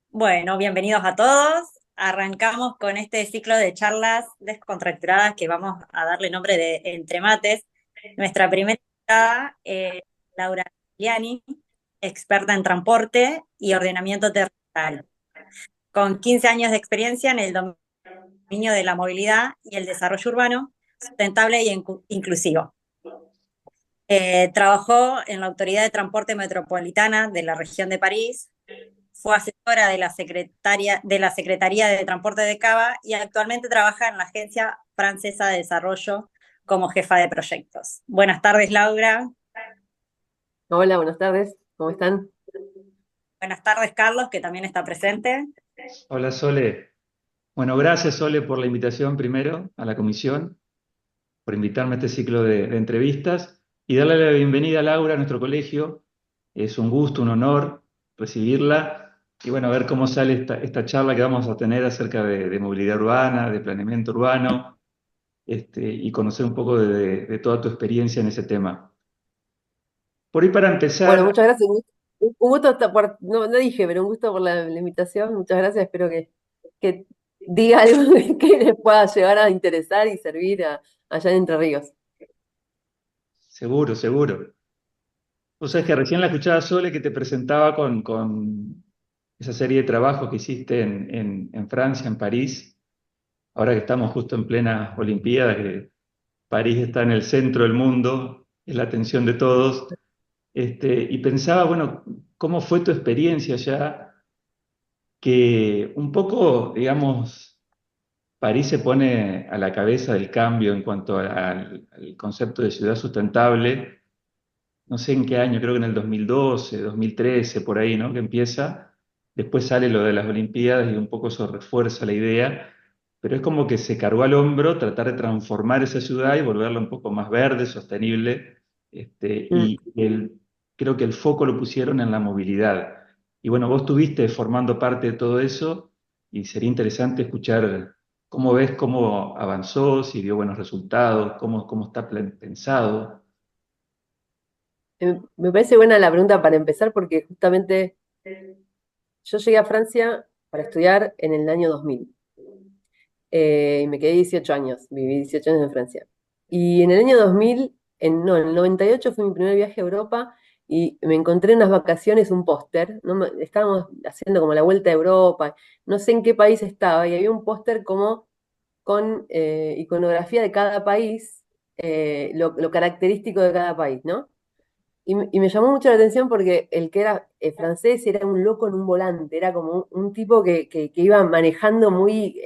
Bueno, bienvenidos a todos. Arrancamos con este ciclo de charlas descontracturadas que vamos a darle nombre de Entre Mates. Nuestra primera invitada es Laura Giuliani, experta en transporte y ordenamiento territorial, con 15 años de experiencia en el dominio de la movilidad y el desarrollo urbano sustentable y inclusivo. Trabajó en la Autoridad de Transporte Metropolitana de la región de París. Fue asesora de la Secretaría de Transporte de Cava y actualmente trabaja en la Agencia Francesa de Desarrollo como jefa de proyectos. Buenas tardes, Laura. Hola, buenas tardes, ¿cómo están? Buenas tardes, Carlos, que también está presente. Hola Sole. Bueno, gracias Sole por la invitación primero a la comisión, por invitarme a este ciclo de entrevistas y darle la bienvenida a Laura a nuestro colegio. Es un gusto, un honor recibirla y bueno, a ver cómo sale esta charla que vamos a tener acerca de movilidad urbana, de planeamiento urbano, y conocer un poco de toda tu experiencia en ese tema. Por ahí para Bueno, empezar, muchas gracias. Un gusto no dije, pero un gusto por la invitación. Muchas gracias. Espero que diga algo que les pueda llegar a interesar y servir allá en Entre Ríos. seguro, seguro. Vos sabés que recién la escuchaba Sole que te presentaba con esa serie de trabajos que hiciste en Francia, en París, ahora que estamos justo en plena Olimpiada, que París está en el centro del mundo, es la atención de todos, y pensaba, bueno, ¿cómo fue tu experiencia allá? Que un poco, digamos, París se pone a la cabeza del cambio en cuanto al concepto de ciudad sustentable, no sé en qué año, creo que en el 2012, 2013, por ahí, ¿no? Que empieza, después sale lo de las Olimpiadas y un poco eso refuerza la idea, pero es como que se cargó al hombro tratar de transformar esa ciudad y volverla un poco más verde, sostenible, Mm. creo que el foco lo pusieron en la movilidad. Y bueno, vos estuviste formando parte de todo eso y sería interesante escuchar cómo ves cómo avanzó, si dio buenos resultados, cómo está pensado. Me parece buena la pregunta para empezar porque justamente yo llegué a Francia para estudiar en el año 2000. Y me quedé 18 años, viví 18 años en Francia. Y en el año 2000, no, en el 98 fue mi primer viaje a Europa y me encontré en unas vacaciones un póster, ¿no? Estábamos haciendo como la vuelta a Europa, no sé en qué país estaba, y había un póster como con iconografía de cada país, lo característico de cada país, ¿no? Y me llamó mucho la atención porque el que era francés era un loco en un volante, era como un tipo que iba manejando muy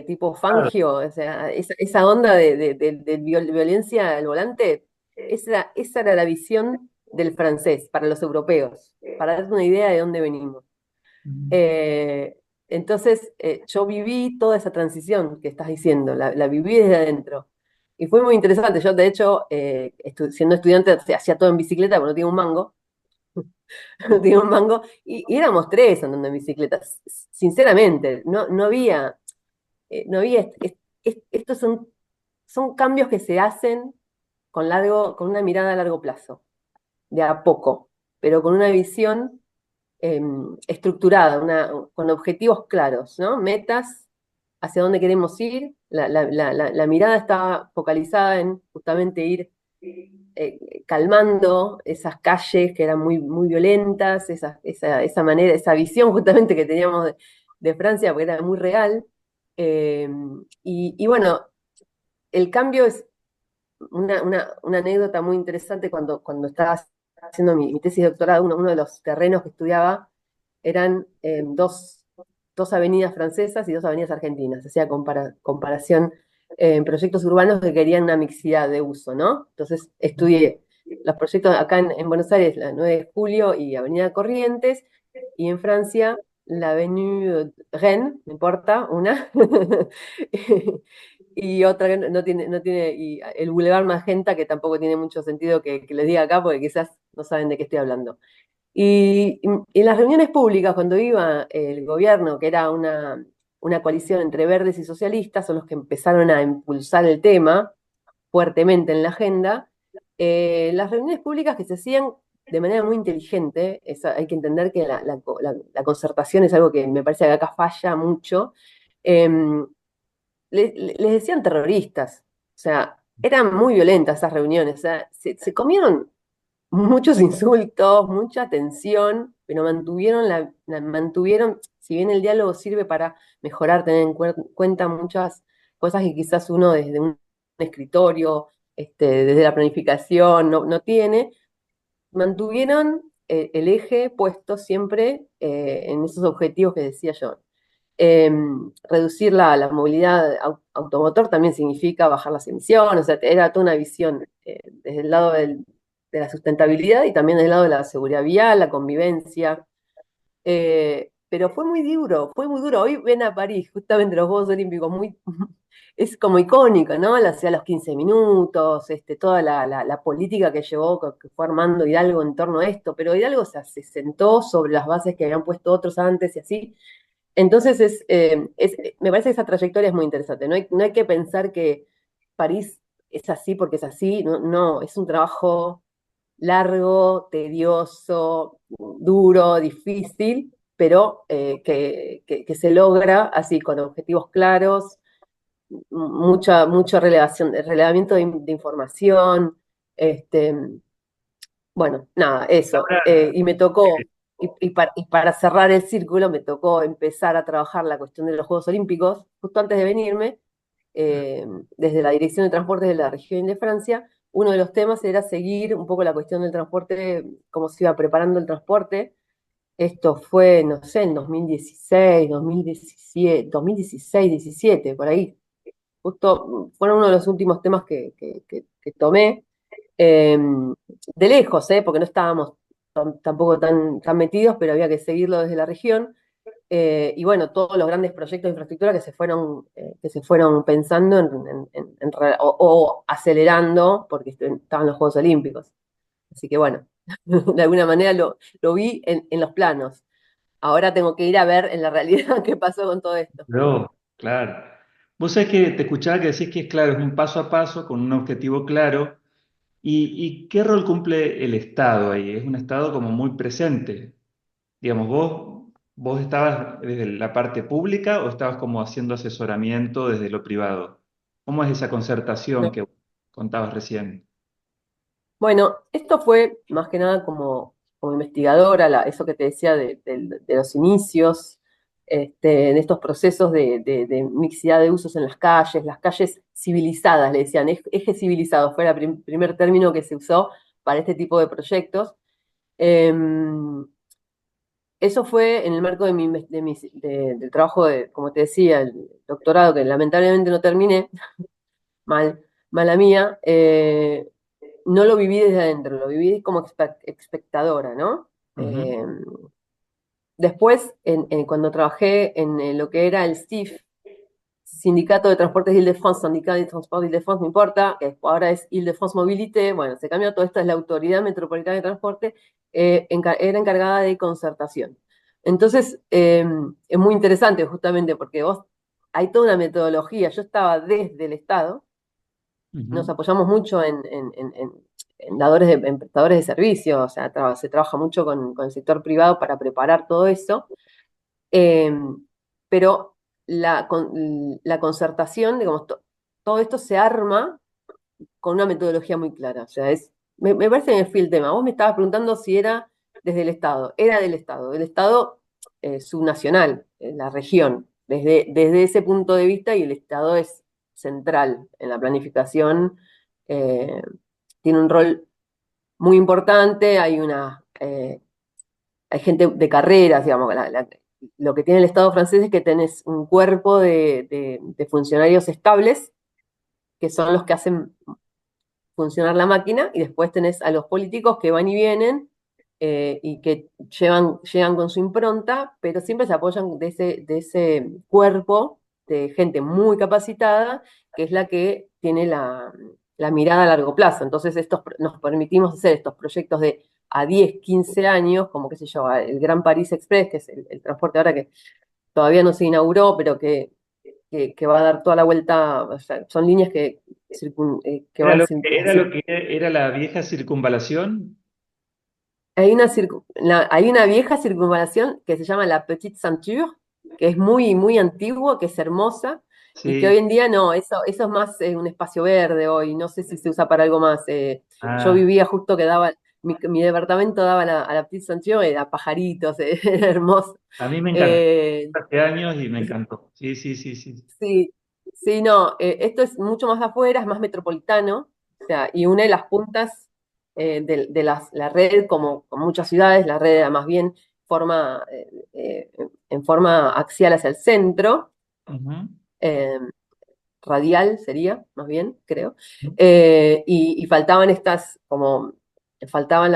tipo Fangio, o sea, esa onda de violencia al volante, esa era la visión del francés para los europeos, para darte una idea de dónde venimos. Eh, entonces, yo viví toda esa transición que estás diciendo, la viví desde adentro. Y fue muy interesante. Yo, de hecho, siendo estudiante, hacía todo en bicicleta, porque no tenía un mango. No tenía un mango. Y éramos tres andando en bicicleta. Sinceramente, no había, estos son cambios que se hacen con una mirada a largo plazo, de a poco, pero con una visión estructurada, con objetivos claros, ¿no? Metas hacia dónde queremos ir. La mirada está focalizada en justamente ir calmando esas calles que eran muy, muy violentas, esa manera, esa visión justamente que teníamos de Francia, porque era muy real. Eh, y bueno, el cambio es una anécdota muy interesante cuando estaba haciendo mi tesis de doctorado, uno de los terrenos que estudiaba eran dos avenidas francesas y dos avenidas argentinas. Hacía comparación en proyectos urbanos que querían una mixidad de uso, ¿no? Entonces estudié los proyectos acá en Buenos Aires, la 9 de Julio y Avenida Corrientes, y en Francia la Avenue Rennes, no importa, una, y otra que no tiene, y el Boulevard Magenta, que tampoco tiene mucho sentido que les diga acá, porque quizás no saben de qué estoy hablando. Y en las reuniones públicas, cuando iba el gobierno, que era una coalición entre verdes y socialistas, son los que empezaron a impulsar el tema fuertemente en la agenda, Las reuniones públicas que se hacían de manera muy inteligente, hay que entender que la concertación es algo que me parece que acá falla mucho. em, Les decían terroristas, o sea, eran muy violentas esas reuniones, o sea, se comieron muchos insultos, mucha tensión, pero mantuvieron, si bien el diálogo sirve para mejorar, tener en cuenta muchas cosas que quizás uno desde un escritorio, desde la planificación, no tiene, mantuvieron el eje puesto siempre en esos objetivos que decía yo. Eh, Reducir la movilidad automotor también significa bajar las emisiones, o sea, era toda una visión desde el lado de la sustentabilidad y también desde el lado de la seguridad vial, la convivencia. Pero fue muy duro, fue muy duro. Hoy ven a París, justamente los Juegos Olímpicos, es como icónico, ¿no? La ciudad a los 15 minutos, toda la política que llevó, que fue armando Hidalgo en torno a esto, pero Hidalgo se sentó sobre las bases que habían puesto otros antes y así. Entonces, me parece que esa trayectoria es muy interesante. No hay que pensar que París es así porque es así. No, no, es un trabajo largo, tedioso, duro, difícil, pero que se logra así, con objetivos claros, mucho relevamiento de información. Este, bueno, nada, eso. Ahora, Y me tocó, y para cerrar el círculo, me tocó empezar a trabajar la cuestión de los Juegos Olímpicos, justo antes de venirme, eh, desde la Dirección de Transportes de la región de Francia. Uno de los temas era seguir un poco la cuestión del transporte, cómo se iba preparando el transporte. Esto fue, no sé, en 2016, 2017, 2016, 17, por ahí. Justo fueron uno de los últimos temas que tomé. eh, de lejos, porque no estábamos tampoco tan metidos, pero había que seguirlo desde la región. Y bueno, todos los grandes proyectos de infraestructura que se fueron pensando o acelerando porque estaban los Juegos Olímpicos. Así que bueno, de alguna manera lo vi en los planos. Ahora tengo que ir a ver en la realidad qué pasó con todo esto. no, claro. Vos sabés que te escuchaba que decís que es claro, es un paso a paso con un objetivo claro. ¿Y qué rol cumple el Estado ahí? Es un Estado como muy presente. Digamos, vos estabas desde la parte pública o estabas como haciendo asesoramiento desde lo privado. ¿Cómo es esa concertación No. que contabas recién? Bueno, esto fue más que nada como investigadora, eso que te decía de los inicios, en estos procesos de mixidad de usos en las calles civilizadas, le decían, eje civilizado, fue el primer término que se usó para este tipo de proyectos. Em, Eso fue en el marco del trabajo como te decía, el doctorado, que lamentablemente no terminé, mal, mala mía. No lo viví desde adentro, lo viví como espectadora, ¿no? Ujú, Después, cuando trabajé en lo que era el STIF, Sindicato de Transportes de Île-de-France, Syndicat de Transport d'Île-de-France, no importa, que ahora es Île-de-France Mobilité, bueno, se cambió todo esto, es la Autoridad Metropolitana de Transporte, era encargada de concertación. Entonces, es muy interesante justamente porque hay toda una metodología, yo estaba desde el Estado, nos ujú. apoyamos mucho en prestadores de servicios, o sea, se trabaja mucho con el sector privado para preparar todo eso, eh, pero la concertación, digamos, todo esto se arma con una metodología muy clara, o sea, me parece que me fui el tema. Vos me estabas preguntando si era desde el Estado, era del Estado subnacional, la región, desde ese punto de vista, y el Estado es central en la planificación, eh, tiene un rol muy importante, hay gente de carreras, digamos, lo que tiene el Estado francés es que tenés un cuerpo de funcionarios estables, que son los que hacen funcionar la máquina, y después tenés a los políticos que van y vienen y que llegan con su impronta, pero siempre se apoyan de ese cuerpo de gente muy capacitada, que es la que tiene la mirada a largo plazo. Entonces nos permitimos hacer estos proyectos de a 10, 15 años, como qué sé yo, el Gran París Express, que es el transporte ahora que todavía no se inauguró, pero que que va a dar toda la vuelta, o sea, son líneas que van Era lo que era la vieja circunvalación. hay una vieja circunvalación que se llama la Petite Ceinture, que es muy, muy antigua, que es hermosa, y que Sí. hoy en día no, eso es más un espacio verde hoy, no sé si se usa para algo más. Yo Ah, vivía justo que daba, mi departamento daba a la Petite Ceinture, era pajaritos, era hermoso. a mí me encantó Eh, hace años y me encantó. Sí, sí, sí, sí. Sí, sí, no, esto es mucho más afuera, es más metropolitano, o sea, y une las puntas la red, como muchas ciudades, la red más bien forma, en forma axial hacia el centro, Ujú. eh, radial sería, más bien, creo, y faltaban faltaban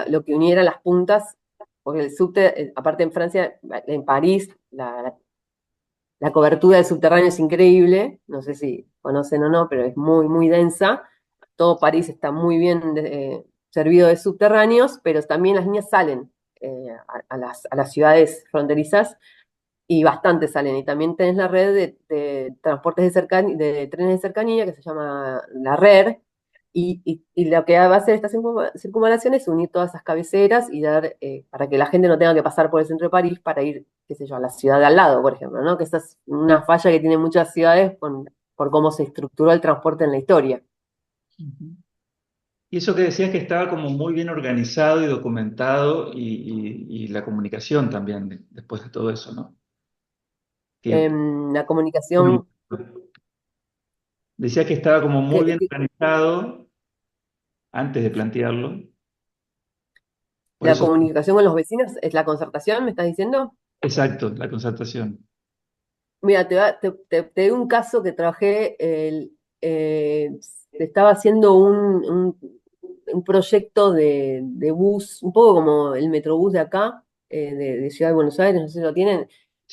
lo que uniera las puntas, porque el subte, aparte en Francia, en París, la cobertura del subterráneo es increíble, no sé si conocen o no, pero es muy, muy densa. Todo París está muy bien servido de subterráneos, pero también las líneas salen a las ciudades fronterizas y bastante salen. Y también tenés la red de transportes de trenes de cercanía que se llama la RER. Y lo que va a hacer esta circunvalación es unir todas esas cabeceras y dar, para que la gente no tenga que pasar por el centro de París para ir, qué sé yo, a la ciudad de al lado, por ejemplo, ¿no? Que esa es una falla que tienen muchas ciudades por cómo se estructuró el transporte en la historia. Ujú. Y eso que decías que estaba como muy bien organizado y documentado y la comunicación también después de todo eso, ¿no? Que La comunicación, decía que estaba como muy que, bien que- organizado antes de plantearlo. Por la eso, comunicación con los vecinos es la concertación, ¿me estás diciendo? exacto, la concertación. Mira, te doy un caso que trabajé, estaba haciendo un proyecto de bus, un poco como el Metrobús de acá, de Ciudad de Buenos Aires, no sé si lo tienen,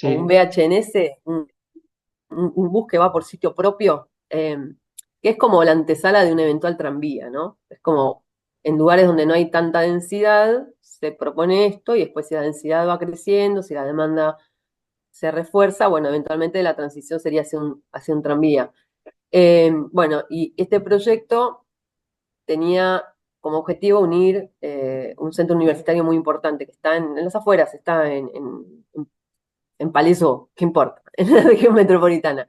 o un Sí, BHNS, un bus que va por sitio propio, que es como la antesala de un eventual tranvía, ¿no? Es como en lugares donde no hay tanta densidad, se propone esto y después si la densidad va creciendo, si la demanda se refuerza, bueno, eventualmente la transición sería hacia un tranvía. Bueno, y este proyecto tenía como objetivo unir un centro universitario muy importante que está en las afueras, está en Palaiseau, ¿qué importa? En la región metropolitana.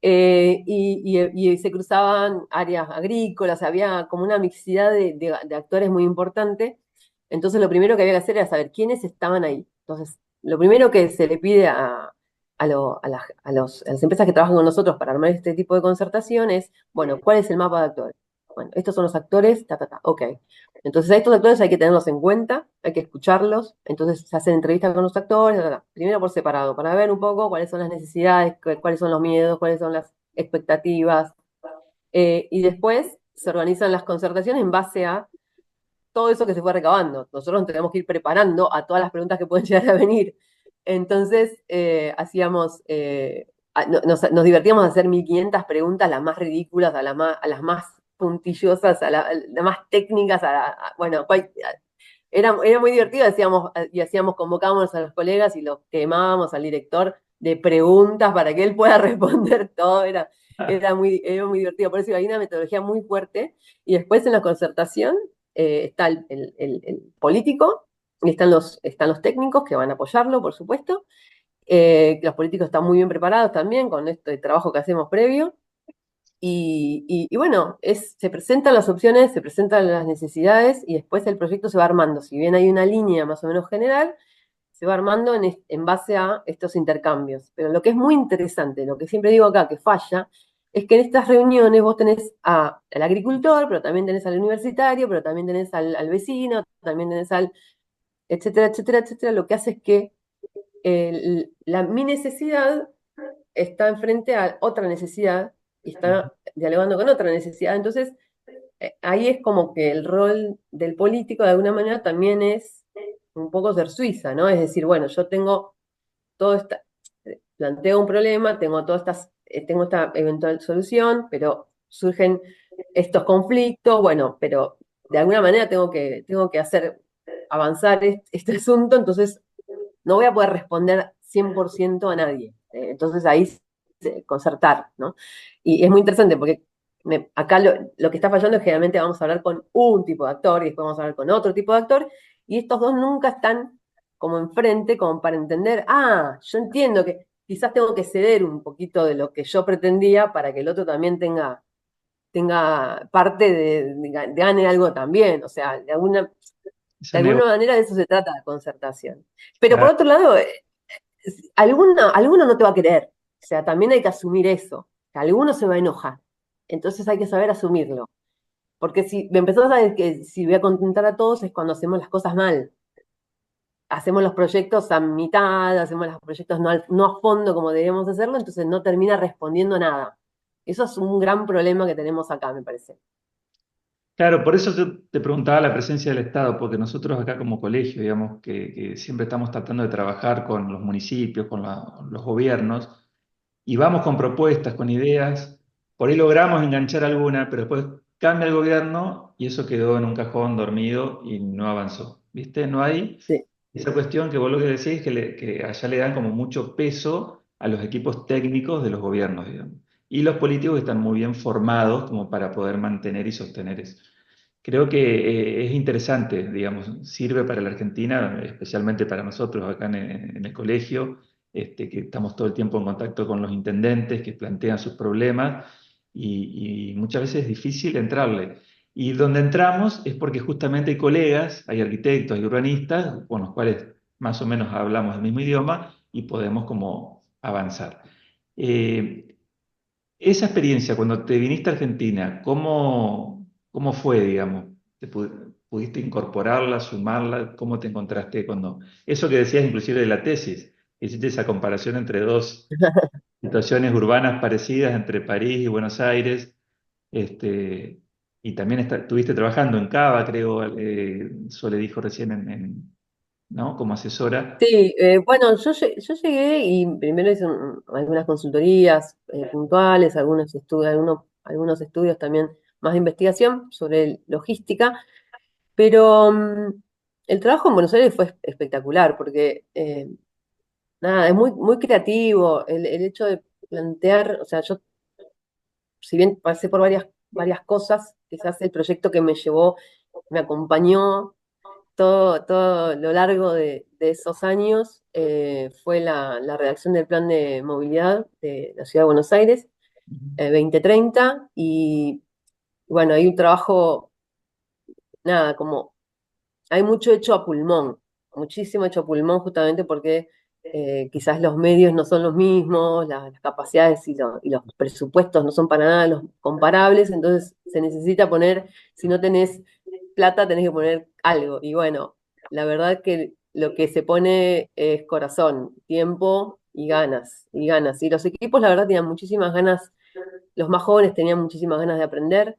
Y se cruzaban áreas agrícolas, había como una mixidad de actores muy importante. Entonces lo primero que había que hacer era saber quiénes estaban ahí. Entonces, lo primero que se le pide a las empresas que trabajan con nosotros para armar este tipo de concertación es, bueno, ¿cuál es el mapa de actores? Bueno, estos son los actores, ok. Entonces a estos actores hay que tenerlos en cuenta, hay que escucharlos, entonces se hacen entrevistas con los actores, primero por separado, para ver un poco cuáles son las necesidades, cuáles son los miedos, cuáles son las expectativas, y después se organizan las concertaciones en base a todo eso que se fue recabando. Nosotros nos tenemos que ir preparando a todas las preguntas que pueden llegar a venir. Entonces, nos divertíamos a hacer 1500 preguntas, las más ridículas, a las más puntillosas, a las más técnicas, bueno, era muy divertido, convocábamos a los colegas y los quemábamos al director de preguntas para que él pueda responder todo, era muy divertido, por eso hay una metodología muy fuerte, y después en la concertación está el político, y están los técnicos que van a apoyarlo, por supuesto. Los políticos están muy bien preparados también con este trabajo que hacemos previo. Y bueno, se presentan las opciones, se presentan las necesidades y después el proyecto se va armando. Si bien hay una línea más o menos general, se va armando en base a estos intercambios. Pero lo que es muy interesante, lo que siempre digo acá que falla, es que en estas reuniones vos tenés al agricultor, pero también tenés al universitario, pero también tenés al vecino, también tenés etcétera, etcétera, etcétera. Lo que hace es que mi necesidad está enfrente a otra necesidad y está dialogando con otra necesidad. Entonces, ahí es como que el rol del político de alguna manera también es un poco ser suiza, ¿no? Es decir, bueno, yo tengo todo esta, planteo un problema, tengo esta eventual solución, pero surgen estos conflictos, bueno, pero de alguna manera tengo que hacer avanzar este asunto, entonces no voy a poder responder 100% a nadie. Entonces ahí concertar, ¿no? Y es muy interesante porque acá lo que está fallando es que generalmente vamos a hablar con un tipo de actor y después vamos a hablar con otro tipo de actor, y estos dos nunca están como enfrente, como para entender, yo entiendo que quizás tengo que ceder un poquito de lo que yo pretendía para que el otro también tenga parte gane algo también, o sea, de Esa alguna nego- manera de eso se trata la concertación. Pero por Claro, otro lado, alguno no te va a querer, o sea, también hay que asumir eso, que alguno se va a enojar, entonces hay que saber asumirlo, porque si me empezás a decir que si voy a contentar a todos es cuando hacemos las cosas mal, hacemos los proyectos a mitad, hacemos los proyectos no a fondo como debemos hacerlo, entonces no termina respondiendo nada. Eso es un gran problema que tenemos acá, me parece. claro, por eso te preguntaba la presencia del Estado, porque nosotros acá como colegio, digamos, que siempre estamos tratando de trabajar con los municipios, con los gobiernos, y vamos con propuestas, con ideas, por ahí logramos enganchar alguna, pero después cambia el gobierno y eso quedó en un cajón dormido y no avanzó. ¿Viste? No hay Sí. esa cuestión que vos lo que decís, que allá le dan como mucho peso a los equipos técnicos de los gobiernos, digamos. Y los políticos están muy bien formados como para poder mantener y sostener eso. Creo que es interesante, digamos, sirve para la Argentina, especialmente para nosotros acá en el colegio, que estamos todo el tiempo en contacto con los intendentes que plantean sus problemas y muchas veces es difícil entrarle. Y donde entramos es porque justamente hay colegas, hay arquitectos, hay urbanistas con los cuales más o menos hablamos el mismo idioma y podemos como avanzar. Eh, esa experiencia, cuando te viniste a Argentina, ¿cómo fue, digamos? ¿Pudiste incorporarla, sumarla? ¿Cómo te encontraste cuando... Eso que decías inclusive de la tesis, hiciste esa comparación entre dos situaciones urbanas parecidas entre París y Buenos Aires, este, y también estuviste trabajando en Cava, creo, Sole dijo recién, ¿no? Como asesora. Sí, bueno, yo llegué y primero hice algunas consultorías puntuales, algunos estudios también más de investigación sobre logística, pero el trabajo en Buenos Aires fue espectacular porque nada, es muy creativo el hecho de plantear, o sea, yo si bien pasé por varias cosas, quizás el proyecto que me llevó, me acompañó todo lo largo de esos años fue la redacción del plan de movilidad de la Ciudad de Buenos Aires, 2030, y bueno, hay un trabajo, nada, como hay mucho hecho a pulmón, muchísimo hecho a pulmón justamente porque quizás los medios no son los mismos, las capacidades y los presupuestos no son para nada los comparables, entonces se necesita poner, si no tenés plata, tenés que poner algo. Y bueno, la verdad que lo que se pone es corazón, tiempo y ganas, y ganas. Y los equipos, la verdad, tenían muchísimas ganas, los más jóvenes tenían muchísimas ganas de aprender.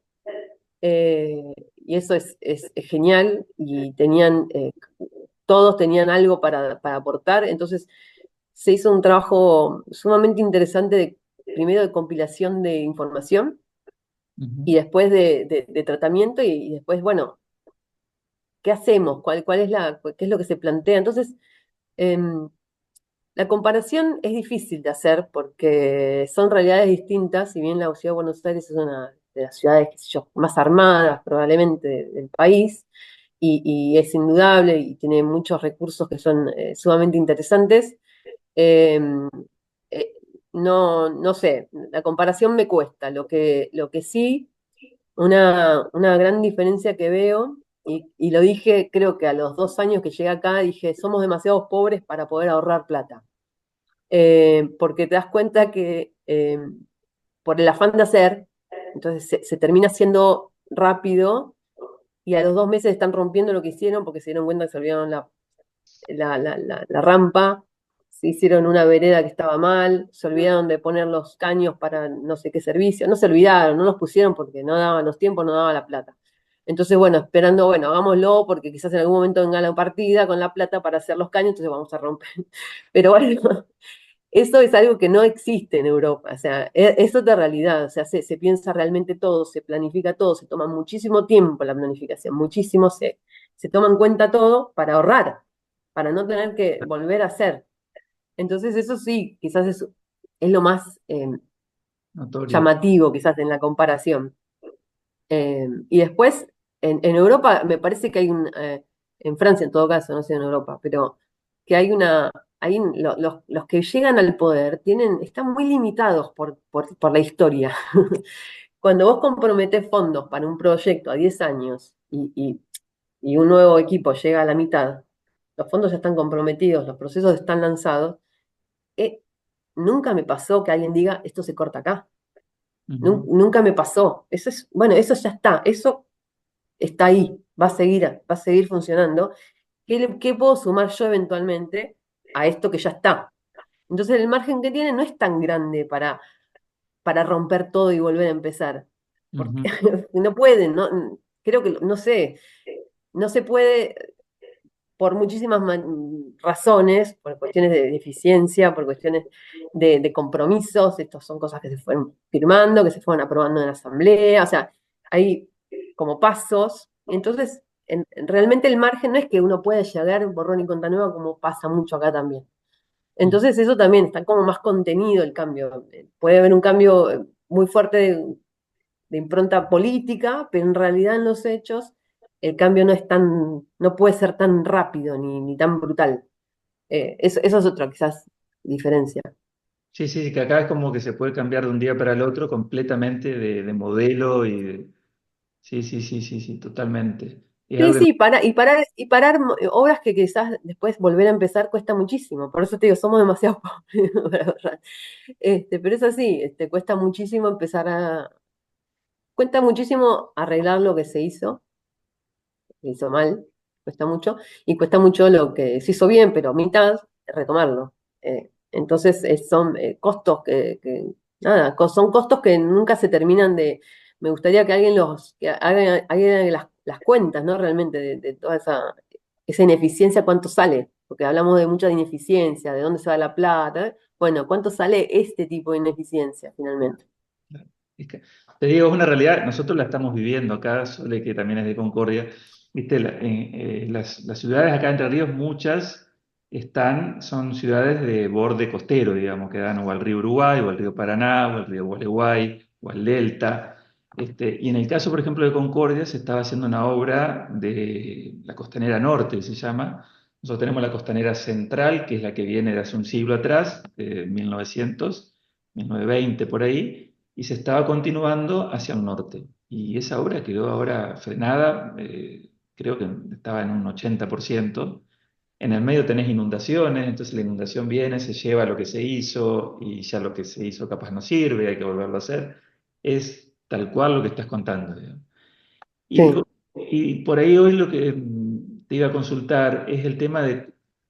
Y eso es genial y todos tenían algo para aportar, entonces se hizo un trabajo sumamente interesante primero de compilación de información Ujú, y después de tratamiento y después, bueno, ¿qué hacemos? ¿Qué es lo que se plantea? Entonces, em, la comparación es difícil de hacer porque son realidades distintas, si bien la ciudad de Buenos Aires es una de las ciudades, qué sé yo, más armadas probablemente del país, y es indudable y tiene muchos recursos que son sumamente interesantes. eh, eh, no sé, la comparación me cuesta. Lo que sí, una gran diferencia que veo, y lo dije creo que a los 2 años que llegué acá, dije, somos demasiados pobres para poder ahorrar plata. Porque te das cuenta que por el afán de hacer, entonces se termina haciendo rápido y a los 2 meses están rompiendo lo que hicieron porque se dieron cuenta que se olvidaron la rampa, se hicieron una vereda que estaba mal, se olvidaron de poner los caños para no sé qué servicio, no se olvidaron, no los pusieron porque no daban los tiempos, no daba la plata. Entonces, bueno, esperando, bueno, hagámoslo porque quizás en algún momento venga la partida con la plata para hacer los caños, entonces vamos a romper. Pero bueno, eso es algo que no existe en Europa, o sea, es otra realidad, o sea, se piensa realmente todo, se planifica todo, se toma muchísimo tiempo la planificación, muchísimo se toma en cuenta todo para ahorrar, para no tener que volver a hacer. Entonces eso sí, quizás es lo más Notorio. llamativo quizás en la comparación. Y después, en Europa, me parece que en Francia en todo caso, no sé en Europa, pero que los que llegan al poder están muy limitados por la historia. Cuando vos comprometés fondos para un proyecto a 10 años y un nuevo equipo llega a la mitad, los fondos ya están comprometidos, los procesos están lanzados, eh, nunca me pasó que alguien diga, esto se corta acá. Ujú, Nunca me pasó. Bueno, eso ya está, eso está ahí, va a seguir funcionando. ¿Qué puedo sumar yo eventualmente a esto que ya está? Entonces el margen que tiene no es tan grande para romper todo y volver a empezar. Porque ujú, no pueden, no, creo que, no sé, no se puede por muchísimas razones, por cuestiones de eficiencia, por cuestiones de compromisos, estas son cosas que se fueron firmando, que se fueron aprobando en la asamblea, o sea, hay como pasos, entonces realmente el margen no es que uno pueda llegar borrón y cuenta nueva como pasa mucho acá también. ujú. Entonces eso también está como más contenido el cambio. Puede haber un cambio muy fuerte de impronta política, pero en realidad en los hechos el cambio no puede ser tan rápido ni tan brutal. Eso es otra quizás diferencia. Sí, sí, que acá es como que se puede cambiar de un día para el otro completamente de modelo sí, sí, sí, sí, sí, totalmente. Y es Sí, algo sí, y parar obras que quizás después volver a empezar cuesta muchísimo. Por eso te digo, somos demasiado pobres para ahorrar. Pero es así, cuesta muchísimo arreglar lo que se hizo mal, cuesta mucho, y cuesta mucho lo que se hizo bien, pero a mitad, retomarlo. Entonces son costos nada, son costos que nunca se terminan me gustaría que que haga las cuentas, ¿no? Realmente de toda esa ineficiencia, ¿cuánto sale? Porque hablamos de mucha ineficiencia, de dónde se va la plata. Bueno, ¿cuánto sale este tipo de ineficiencia finalmente? Es que, te digo, es una realidad, nosotros la estamos viviendo acá, Sole, que también es de Concordia. Viste, las ciudades acá de Entre Ríos, muchas son ciudades de borde costero, digamos, que dan o al río Uruguay, o al río Paraná, o al río Gualeguay, o al Delta. Y en el caso, por ejemplo, de Concordia, se estaba haciendo una obra de la Costanera Norte, se llama. Nosotros tenemos la Costanera Central, que es la que viene de hace un siglo atrás, de 1920 por ahí, y se estaba continuando hacia el norte. Y esa obra quedó ahora frenada, creo que estaba en un 80%. En el medio tenés inundaciones, entonces la inundación viene, se lleva lo que se hizo y ya lo que se hizo capaz no sirve, hay que volverlo a hacer. Es tal cual lo que estás contando, digamos. Y, Sí, co- y por ahí hoy lo que te iba a consultar es el tema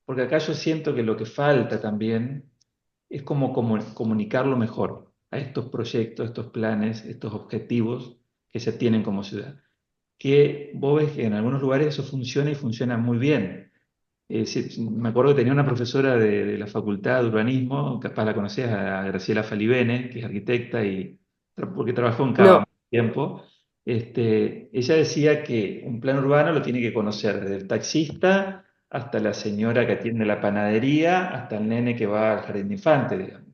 porque acá yo siento que lo que falta también es como comunicarlo mejor a estos proyectos, estos planes, estos objetivos que se tienen como ciudad. Que vos ves que en algunos lugares eso funciona y funciona muy bien. Sí, me acuerdo que tenía una profesora de la Facultad de Urbanismo, capaz la conocías, a Graciela Falivene, que es arquitecta porque trabajó en Cava no, mucho tiempo. Ella decía que un plan urbano lo tiene que conocer desde el taxista hasta la señora que atiende la panadería, hasta el nene que va al jardín de infantes, digamos.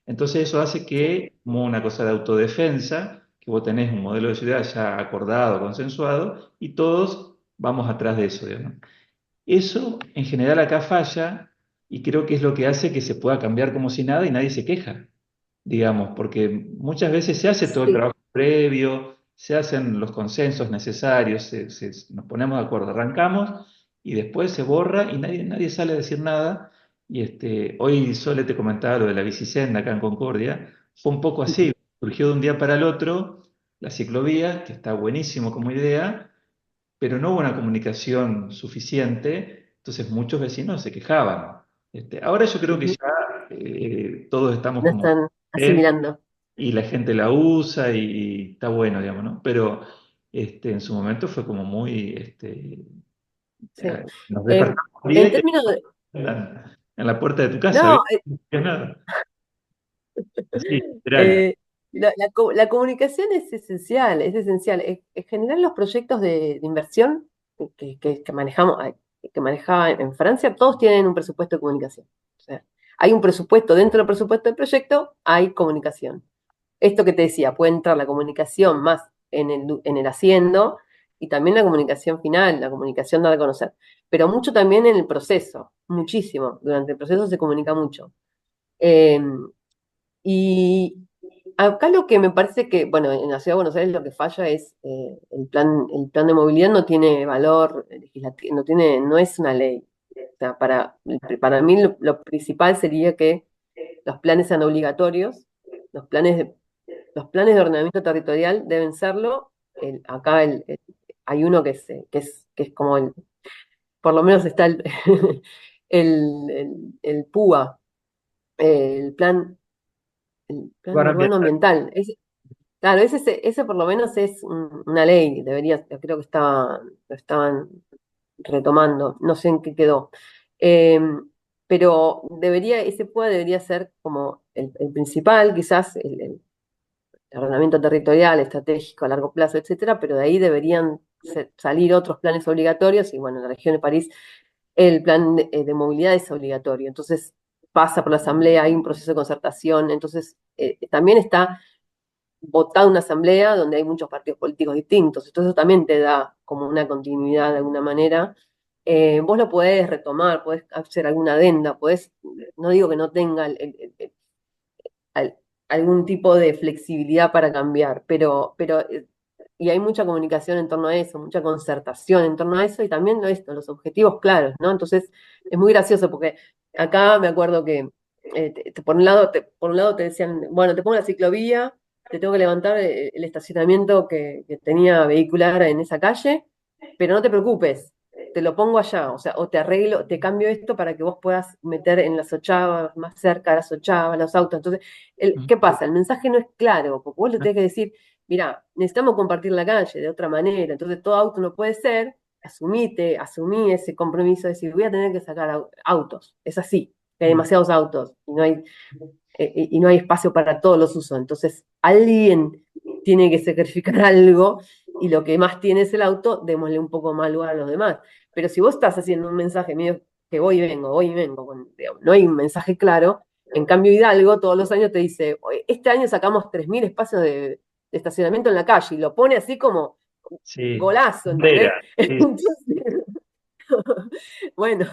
Entonces eso hace sí, que, como una cosa de autodefensa, que vos tenés un modelo de ciudad ya acordado, consensuado, y todos vamos atrás de eso, digamos. Eso en general acá falla y creo que es lo que hace que se pueda cambiar como si nada y nadie se queja, digamos, porque muchas veces se hace todo el sí. trabajo previo, se hacen los consensos necesarios, nos ponemos de acuerdo, arrancamos y después se borra y nadie sale a decir nada. Y hoy Sole te comentaba lo de la bicisenda acá en Concordia, fue un poco así, surgió de un día para el otro la ciclovía, que está buenísimo como idea, pero no hubo una comunicación suficiente, entonces muchos vecinos se quejaban. Ahora yo creo que Ujú. ya todos estamos No como están bien asimilando. y la gente la usa y está bueno, digamos, ¿no? Pero en su momento fue como muy, Sí. nos Eh, despertamos un día en y te términos de... en la puerta de tu casa, No, ¿viste? No hacías nada. Así, literal. eh, la comunicación es esencial, es esencial. En general los proyectos de inversión que manejaba en Francia, todos tienen un presupuesto de comunicación. O sea, hay un presupuesto, dentro del presupuesto del proyecto hay comunicación. Esto que te decía, puede entrar la comunicación más en el haciendo y también la comunicación final, la comunicación dar a conocer, pero mucho también en el proceso, muchísimo. Durante el proceso se comunica mucho. Eh, y acá lo que me parece que, bueno, en la Ciudad de Buenos Aires lo que falla es el plan de movilidad no tiene valor legislativo, no es una ley. O sea, para mí lo principal sería que los planes sean obligatorios, los planes de, los planes de ordenamiento territorial deben serlo. Acá hay uno que es como por lo menos está el PUA, el plan Bueno, urbano ambiental. Claro, ese por lo menos es una ley, creo que lo estaban retomando, no sé en qué quedó. Eh, pero ese PUA debería ser como el principal, quizás el ordenamiento territorial, estratégico a largo plazo, etcétera, pero de ahí deberían salir otros planes obligatorios, y bueno, en la región de París el plan de movilidad es obligatorio, entonces pasa por la asamblea, hay un proceso de concertación, entonces también está votada una asamblea donde hay muchos partidos políticos distintos, entonces eso también te da como una continuidad de alguna manera. Vos lo podés retomar, podés hacer alguna adenda, no digo que no tenga al- algún tipo de flexibilidad para cambiar, y hay mucha comunicación en torno a eso, mucha concertación en torno a eso, y también los objetivos claros, ¿no? Entonces, es muy gracioso porque acá me acuerdo que por un lado te decían, bueno, te pongo la ciclovía, te tengo que levantar el estacionamiento que tenía vehicular en esa calle, pero no te preocupes, te lo pongo allá, o sea, o te arreglo, te cambio esto para que vos puedas meter en las ochavas, más cerca de las ochavas, los autos. Entonces, ¿qué pasa? El mensaje no es claro, porque vos le tenés que decir, mira, necesitamos compartir la calle de otra manera, entonces todo auto no puede ser, asumí ese compromiso de decir, voy a tener que sacar autos, es así, que hay demasiados autos y no hay espacio para todos los usos, entonces alguien tiene que sacrificar algo y lo que más tiene es el auto, démosle un poco más lugar a los demás. Pero si vos estás haciendo un mensaje medio que voy y vengo, digamos, no hay un mensaje claro, en cambio Hidalgo todos los años te dice, este año sacamos 3.000 espacios de estacionamiento en la calle y lo pone así como sí, golazo, bandera, ¿entendés? sí. Entonces, bueno,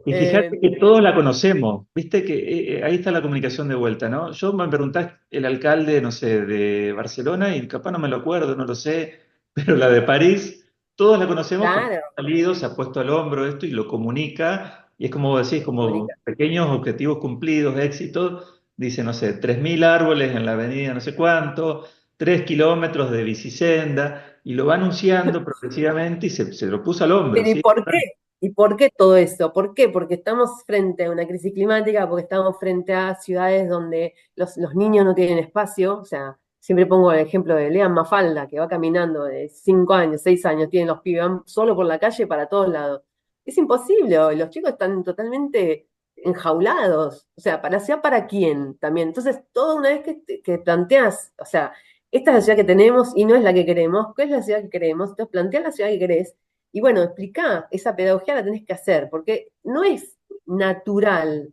Y eh, fíjate que todos la conocemos, viste que ahí está la comunicación de vuelta, ¿no? Yo me preguntás el alcalde, no sé, de Barcelona y capaz no me lo acuerdo, no lo sé, pero la de París, todos la conocemos porque claro, ha salido, se ha puesto al hombro esto y lo comunica, y es como vos decís, como comunica. pequeños objetivos cumplidos, éxitos, dice, no sé, 3.000 árboles en la avenida no sé cuánto, 3 kilómetros de bicisenda, y lo va anunciando progresivamente y se lo puso al hombro, Pero ¿y ¿sí? por qué? ¿Y por qué todo eso? ¿Por qué? Porque estamos frente a una crisis climática, porque estamos frente a ciudades donde los niños no tienen espacio. O sea, siempre pongo el ejemplo de Lean Mafalda, que va caminando de 5 años, 6 años, tienen los pibes, van solo por la calle para todos lados. Es imposible, hoy, los chicos están totalmente enjaulados. O sea, ¿para ciudad para quién también? Entonces, toda una vez que planteas, o sea, esta es la ciudad que tenemos y no es la que queremos, ¿qué es la ciudad que queremos? Entonces, plantea la ciudad que querés y bueno, explica, esa pedagogía la tenés que hacer, porque no es natural.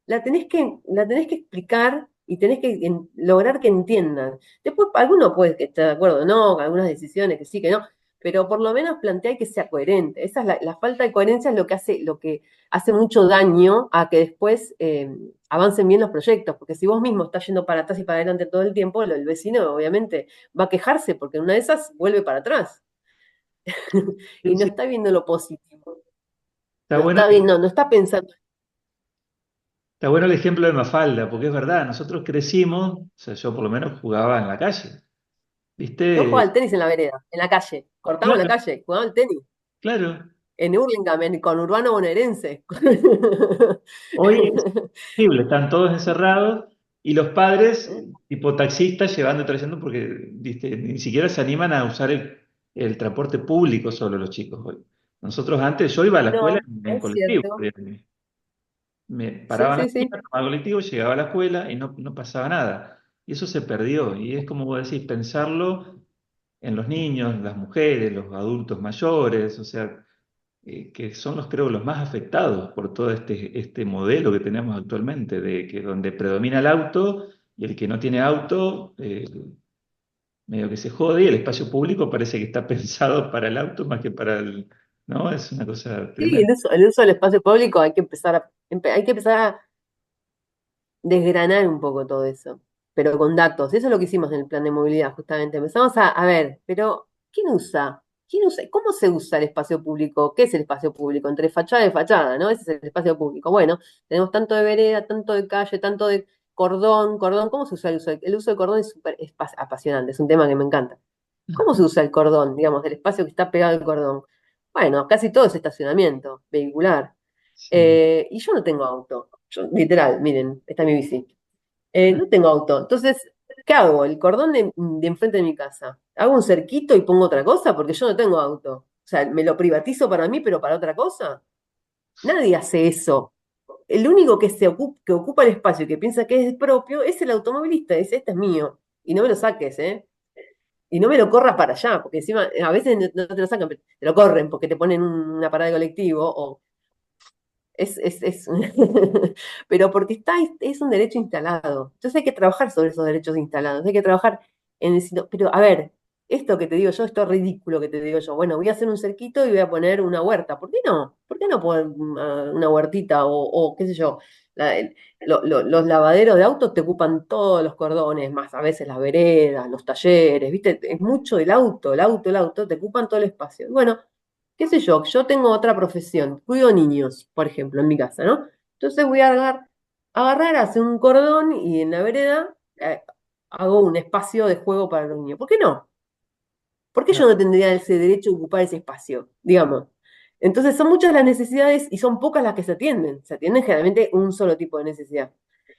La tenés que explicar y tenés que lograr que entiendan. Después, alguno puede que esté de acuerdo, no, con algunas decisiones que sí, que no, pero por lo menos plantea que sea coherente. Esa es la falta de coherencia es lo que hace mucho daño a que después avancen bien los proyectos, porque si vos mismo estás yendo para atrás y para adelante todo el tiempo, el vecino obviamente va a quejarse, porque en una de esas vuelve para atrás. Sí, Y no sí, está viendo lo positivo. está No bueno. está viendo, no está pensando. Está bueno el ejemplo de Mafalda, porque es verdad, nosotros crecimos, o sea, yo por lo menos jugaba en la calle, Yo jugaba ¿viste? al tenis en la vereda, en la calle. Cortamos la Claro, calle, jugaba al tenis. claro. En Hurlingham, con Urbano Bonaerense. Hoy es imposible, están todos encerrados y los padres, tipo taxistas, llevando y trayendo, porque, ¿viste? Ni siquiera se animan a usar el transporte público solo los chicos hoy. Nosotros antes, yo iba a la escuela No, en es colectivo, cierto. me Sí, paraban sí, así, sí. tomaba el colectivo, llegaba a la escuela y no pasaba nada. Y eso se perdió, y es como vos decís, pensarlo en los niños, las mujeres, los adultos mayores, o sea, que son los, creo, los más afectados por todo este modelo que tenemos actualmente, de que donde predomina el auto y el que no tiene auto, medio que se jode, y el espacio público parece que está pensado para el auto más que para el... ¿No? Es una cosa Sí, tremenda. el uso del espacio público hay que empezar a desgranar un poco todo eso, pero con datos. Eso es lo que hicimos en el plan de movilidad, justamente. Empezamos a ver, pero ¿quién usa? ¿Quién usa? ¿Cómo se usa el espacio público? ¿Qué es el espacio público? Entre fachada y fachada, ¿no? Ese es el espacio público. Bueno, tenemos tanto de vereda, tanto de calle, tanto de cordón. ¿Cómo se usa el uso? El uso del cordón es apasionante, es un tema que me encanta. ¿Cómo se usa el cordón, digamos, del espacio que está pegado al cordón? Bueno, casi todo es estacionamiento vehicular. Sí. Y yo no tengo auto. Yo, literal, miren, está mi bici. No tengo auto. Entonces, ¿qué hago? El cordón de enfrente de mi casa. ¿Hago un cerquito y pongo otra cosa? Porque yo no tengo auto. O sea, ¿me lo privatizo para mí, pero para otra cosa? Nadie hace eso. El único que ocupa el espacio y que piensa que es propio es el automovilista. Dice, este es mío. Y no me lo saques, ¿eh? Y no me lo corras para allá, porque encima a veces no te lo sacan, te lo corren porque te ponen una parada de colectivo o es pero porque es un derecho instalado. Entonces hay que trabajar sobre esos derechos instalados, hay que trabajar en decir, pero a ver, esto que te digo yo, esto es ridículo que te digo yo, bueno, voy a hacer un cerquito y voy a poner una huerta. ¿Por qué no? ¿Por qué no poner una huertita o qué sé yo? Los lavaderos de autos te ocupan todos los cordones, más a veces las veredas, los talleres, ¿viste? Es mucho el auto, te ocupan todo el espacio. Bueno, qué sé yo tengo otra profesión, cuido niños, por ejemplo, en mi casa, ¿no? Entonces voy a agarrar, hacer un cordón y en la vereda hago un espacio de juego para los niños. ¿Por qué no? ¿Por qué yo Claro. no tendría ese derecho a ocupar ese espacio? Digamos. Entonces son muchas las necesidades y son pocas las que se atienden. Se atienden generalmente un solo tipo de necesidad.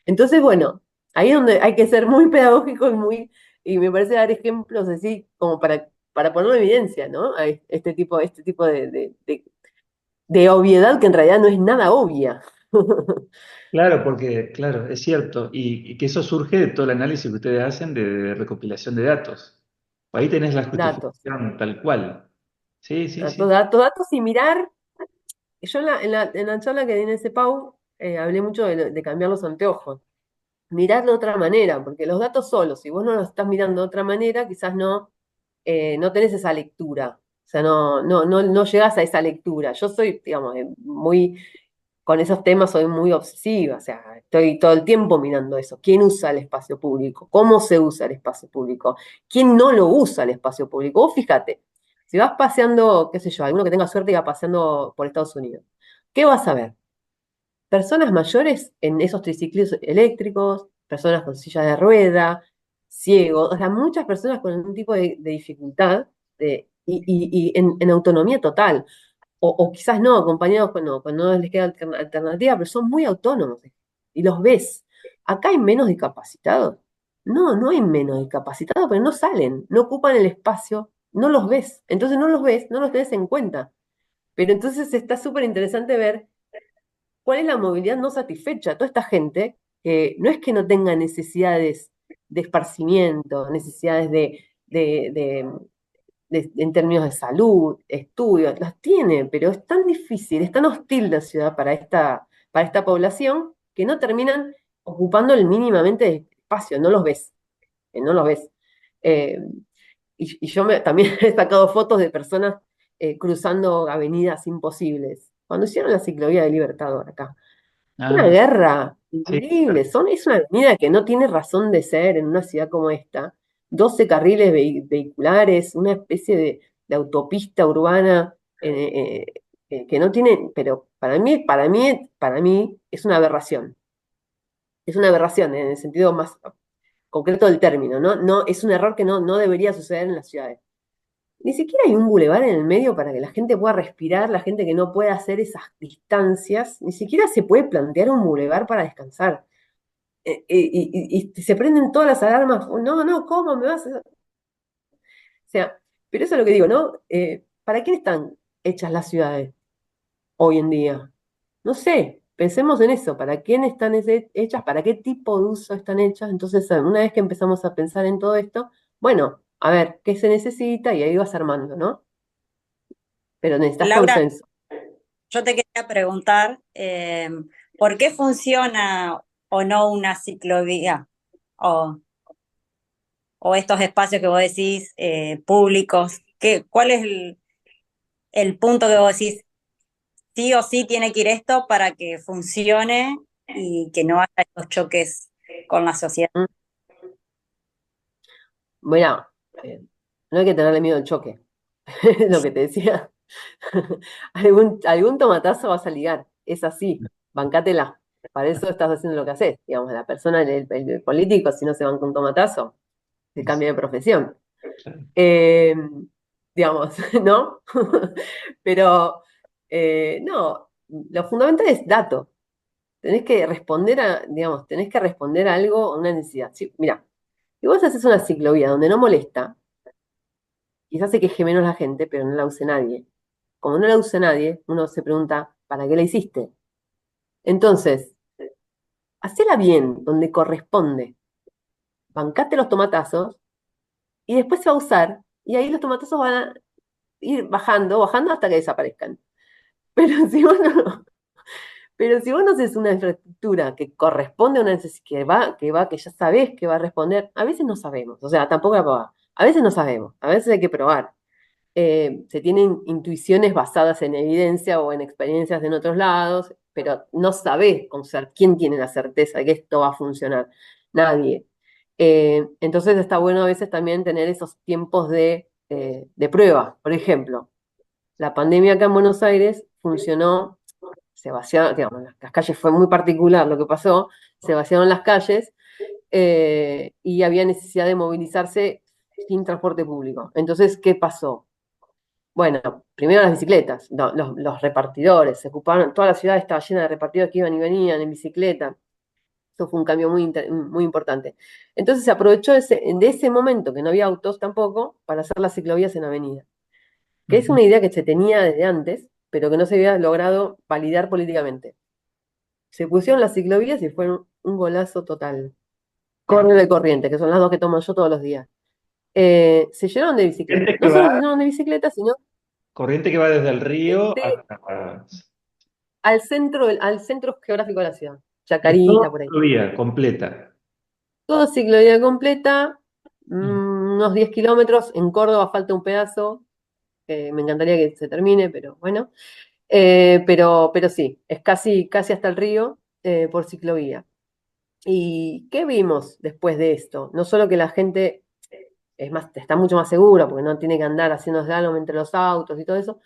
Entonces, bueno, ahí es donde hay que ser muy pedagógico y me parece dar ejemplos así como para ponerlo en evidencia, ¿no? A este tipo de obviedad que en realidad no es nada obvia. Claro, porque, claro, es cierto, y que eso surge de todo el análisis que ustedes hacen de recopilación de datos. Ahí tenés la Datos. justificación tal cual. Sí, sí, Datos, sí. datos, datos y mirar. Yo en la charla que di en ese PAU hablé mucho de cambiar los anteojos. Mirar de otra manera, porque los datos solos, si vos no los estás mirando de otra manera, quizás no tenés esa lectura. O sea, no llegás a esa lectura. Yo soy, digamos, con esos temas soy muy obsesiva, o sea, estoy todo el tiempo mirando eso. ¿Quién usa el espacio público? ¿Cómo se usa el espacio público? ¿Quién no lo usa el espacio público? Vos fíjate, si vas paseando, qué sé yo, alguno que tenga suerte y va paseando por Estados Unidos, ¿qué vas a ver? Personas mayores en esos triciclos eléctricos, personas con silla de rueda, ciegos, o sea, muchas personas con algún tipo de dificultad y en autonomía total. O quizás no, acompañados cuando no les queda alternativa, pero son muy autónomos y los ves. ¿Acá hay menos discapacitados? No, no hay menos discapacitados, pero no salen, no ocupan el espacio, no los ves. Entonces no los ves, no los tenés en cuenta. Pero entonces está súper interesante ver cuál es la movilidad no satisfecha. Toda esta gente que no es que no tenga necesidades de esparcimiento, necesidades de, en términos de salud, estudios, las tiene, pero es tan difícil, es tan hostil la ciudad para esta población que no terminan ocupando el mínimamente de espacio, no los ves, no los ves. Eh, y yo también he sacado fotos de personas cruzando avenidas imposibles. Cuando hicieron la ciclovía de Libertador acá, una Ah, guerra sí, increíble. Es una avenida que no tiene razón de ser en una ciudad como esta. 12 carriles vehiculares, una especie de autopista urbana que no tiene, pero para mí es una aberración. Es una aberración en el sentido más concreto del término, ¿no? No, es un error que no debería suceder en las ciudades. Ni siquiera hay un bulevar en el medio para que la gente pueda respirar, la gente que no pueda hacer esas distancias, ni siquiera se puede plantear un bulevar para descansar. Y se prenden todas las alarmas. "Oh, no, no, ¿cómo me vas a...?". O sea, pero eso es lo que digo, ¿no? ¿Para quién están hechas las ciudades hoy en día? No sé, pensemos en eso, ¿para quién están hechas? ¿Para qué tipo de uso están hechas? Entonces, una vez que empezamos a pensar en todo esto, bueno, a ver, ¿qué se necesita? Y ahí vas armando, ¿no? Pero necesitas Laura, consenso. yo te quería preguntar, ¿por qué funciona o no una ciclovía? O, o estos espacios que vos decís públicos, ¿cuál es el punto que vos decís, sí o sí tiene que ir esto para que funcione y que no haya estos choques con la sociedad? Mm, Mira, no hay que tenerle miedo al choque, lo que te decía. Algún tomatazo vas a ligar, es así, bancátela. Para eso estás haciendo lo que haces. Digamos, la persona, el político, si no se banca un tomatazo, se cambia de profesión. Claro. Eh, digamos, ¿no? Pero no, lo fundamental es dato. Tenés que responder a algo, a una necesidad. Sí, mira, si vos haces una ciclovía donde no molesta, quizás se queje menos la gente, pero no la use nadie. Como no la use nadie, uno se pregunta, ¿para qué la hiciste? Entonces, hacela bien, donde corresponde. Bancate los tomatazos y después se va a usar, y ahí los tomatazos van a ir bajando, bajando hasta que desaparezcan. Pero si vos no, pero si vos no haces una infraestructura que corresponde a una necesidad, que ya sabés que va a responder, a veces no sabemos, o sea, tampoco la pavada. A veces no sabemos, a veces hay que probar. Se tienen intuiciones basadas en evidencia o en experiencias en otros lados, pero no sabés con ser quién tiene la certeza de que esto va a funcionar. Nadie. Entonces está bueno a veces también tener esos tiempos de prueba. Por ejemplo, la pandemia acá en Buenos Aires funcionó, se vaciaron, digamos, las calles fue muy particular lo que pasó, se vaciaron las calles y había necesidad de movilizarse sin transporte público. Entonces, ¿qué pasó? Bueno, primero las bicicletas, no, los repartidores, se ocuparon, toda la ciudad estaba llena de repartidores que iban y venían en bicicleta. Eso fue un cambio muy importante. Entonces se aprovechó de ese momento que no había autos tampoco para hacer las ciclovías en avenida, que es Ujú. una idea que se tenía desde antes, pero que no se había logrado validar políticamente. Se pusieron las ciclovías y fue un golazo total. Córrelo y Corriente, que son las dos que tomo yo todos los días. Se llenaron de bicicletas. Corriente que No va, solo se llenaron de bicicletas, sino corriente que va desde el río de, hasta... al centro geográfico de la ciudad, Es Chacarita, todo por ahí. vía completa. Todo ciclovía completa, Mm. unos 10 kilómetros. En Córdoba falta un pedazo, me encantaría que se termine, pero bueno. Pero sí, es casi hasta el río por ciclovía. ¿Y qué vimos después de esto? No solo que la gente está mucho más segura, porque no tiene que andar haciendo slalom entre los autos y todo eso,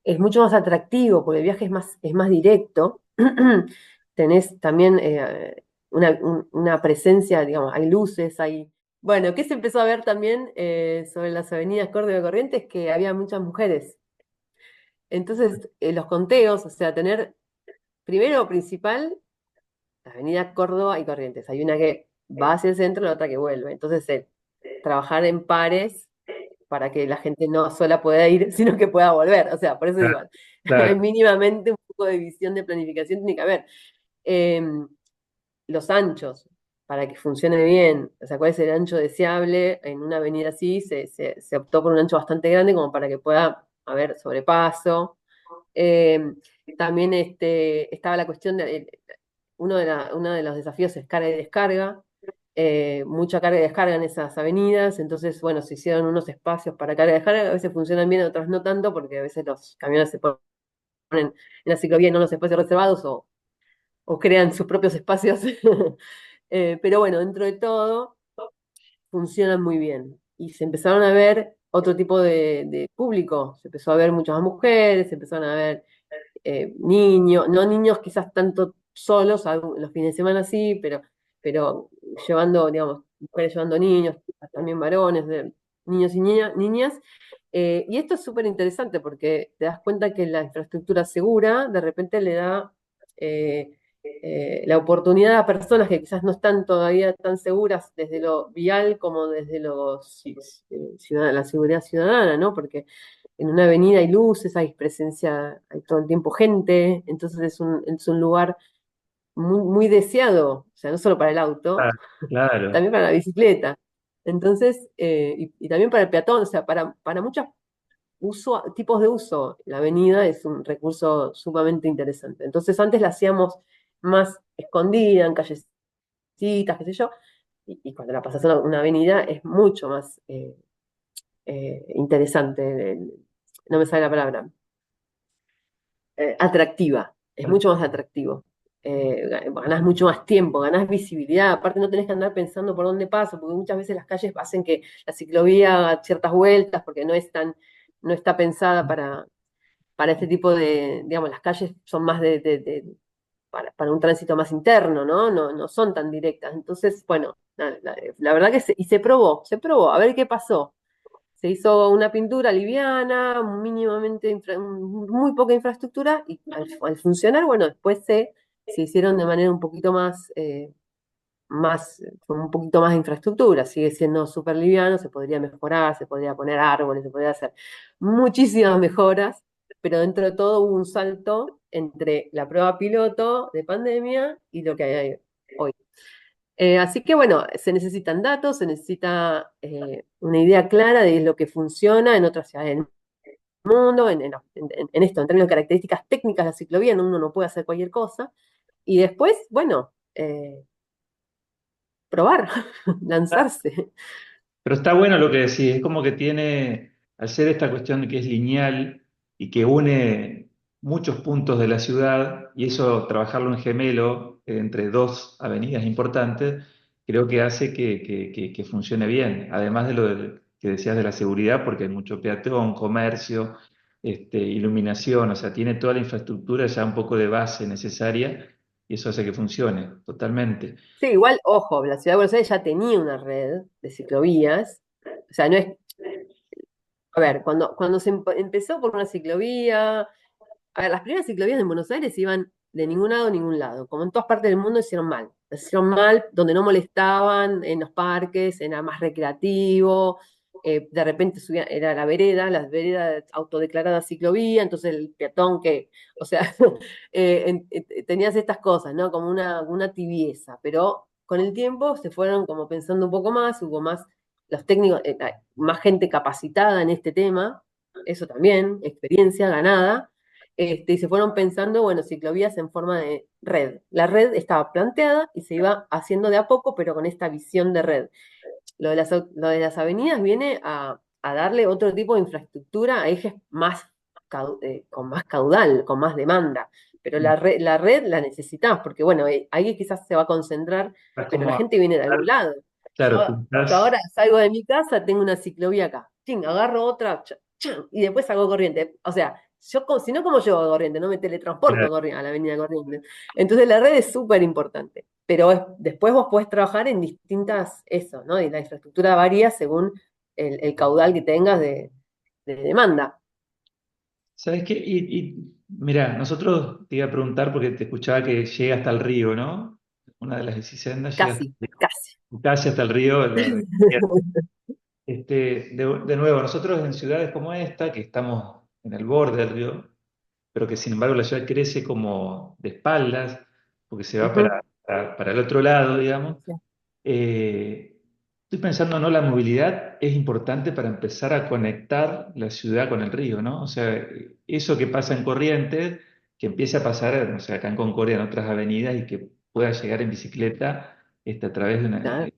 es mucho más atractivo porque el viaje es más directo. Tenés también una presencia, digamos, hay luces, hay... Bueno, ¿qué se empezó a ver también sobre las avenidas Córdoba y Corrientes? Que había muchas mujeres. Entonces, los conteos, o sea, tener primero principal, la avenida Córdoba y Corrientes. Hay una que va hacia el centro y la otra que vuelve. Entonces, trabajar en pares para que la gente no sola pueda ir, sino que pueda volver. O sea, por eso digo, Claro, claro. mínimamente un poco de visión de planificación tiene que haber. Los anchos, para que funcione bien, o sea, cuál es el ancho deseable en una avenida así, se optó por un ancho bastante grande como para que pueda haber sobrepaso. Eh, También estaba la cuestión de, uno de los desafíos es carga y descarga, mucha carga y descarga en esas avenidas, entonces, bueno, se hicieron unos espacios para carga y descarga, a veces funcionan bien, otros no tanto, porque a veces los camiones se ponen en la ciclovía y no en los espacios reservados o crean sus propios espacios. Pero bueno, dentro de todo, funcionan muy bien. Y se empezaron a ver otro tipo de público, se empezó a ver muchas más mujeres, se empezaron a ver niños, no niños quizás tanto solos, los fines de semana sí, pero llevando, digamos, mujeres llevando niños, también varones, niños y niñas. Y esto es súper interesante porque te das cuenta que la infraestructura segura de repente le da la oportunidad a personas que quizás no están todavía tan seguras desde lo vial como desde la seguridad ciudadana, ¿no? Porque en una avenida hay luces, hay presencia, hay todo el tiempo gente, entonces es un lugar muy deseado, o sea, no solo para el auto, Claro, claro. también para la bicicleta. Entonces, y también para el peatón, o sea, para muchas tipos de uso. La avenida es un recurso sumamente interesante. Entonces antes la hacíamos más escondida, en callecitas, qué sé yo, y cuando la pasas a una avenida es mucho más interesante, no me sale la palabra, atractiva, es mucho más atractivo. Ganás mucho más tiempo, ganás visibilidad, aparte no tenés que andar pensando por dónde paso, porque muchas veces las calles hacen que la ciclovía haga ciertas vueltas, porque no está pensada para este tipo de, digamos, las calles son más para un tránsito más interno, ¿no? No son tan directas. Entonces, bueno, la verdad que y se probó, a ver qué pasó. Se hizo una pintura liviana, mínimamente, muy poca infraestructura, y al funcionar, bueno, después se hicieron de manera un poquito con un poquito más de infraestructura. Sigue siendo súper liviano, se podría mejorar, se podría poner árboles, se podría hacer muchísimas mejoras, pero dentro de todo hubo un salto entre la prueba piloto de pandemia y lo que hay hoy. Así que bueno, se necesitan datos, se necesita una idea clara de lo que funciona en otras ciudades del mundo, en esto, en términos de características técnicas de la ciclovía, uno no puede hacer cualquier cosa. Y después, bueno, probar, lanzarse. Pero está bueno lo que decís, es como que tiene, al ser esta cuestión de que es lineal y que une muchos puntos de la ciudad, y eso trabajarlo en gemelo entre dos avenidas importantes, creo que hace que funcione bien. Además de que decías de la seguridad, porque hay mucho peatón, comercio, iluminación, o sea, tiene toda la infraestructura ya un poco de base necesaria, y eso hace que funcione totalmente. Sí, igual, ojo, la ciudad de Buenos Aires ya tenía una red de ciclovías. O sea, no es. A ver, cuando empezó por una ciclovía. A ver, las primeras ciclovías en Buenos Aires iban de ningún lado a ningún lado. Como en todas partes del mundo hicieron mal. Hicieron mal donde no molestaban, en los parques, era más recreativo. De repente era la vereda, las veredas autodeclaradas ciclovía, entonces el peatón o sea, tenías estas cosas, ¿no? Como una tibieza, pero con el tiempo se fueron como pensando un poco más, hubo más, los técnicos, más gente capacitada en este tema, eso también, experiencia ganada, y se fueron pensando, bueno, ciclovías en forma de red. La red estaba planteada y se iba haciendo de a poco, pero con esta visión de red. Lo de las avenidas viene a darle otro tipo de infraestructura a ejes con más caudal, con más demanda. Pero la red la necesitas, porque bueno, ahí quizás se va a concentrar, Es pero la como, gente viene de algún lado. claro, Yo ahora salgo de mi casa, tengo una ciclovía acá. Ching, agarro otra, y después hago Corriente. O sea, si no, como llego a Corriente, no me teletransporto claro. a la avenida Corriente. Entonces la red es súper importante. Pero después vos podés trabajar en distintas, eso, ¿no? Y la infraestructura varía según el caudal que tengas de demanda. ¿Sabes qué? Mira, nosotros te iba a preguntar porque te escuchaba que llega hasta el río, ¿no? Una de las bicisendas llega hasta Casi, casi. casi hasta el río. De nuevo, nosotros en ciudades como esta, que estamos en el borde del río, pero que sin embargo la ciudad crece como de espaldas, porque se va Ujú, para el otro lado, digamos. sí, Estoy pensando, ¿no? La movilidad es importante para empezar a conectar la ciudad con el río, ¿no? O sea, eso que pasa en Corrientes, que empiece a pasar, no sé, acá en Concordia, en otras avenidas, y que pueda llegar en bicicleta a través de una. claro.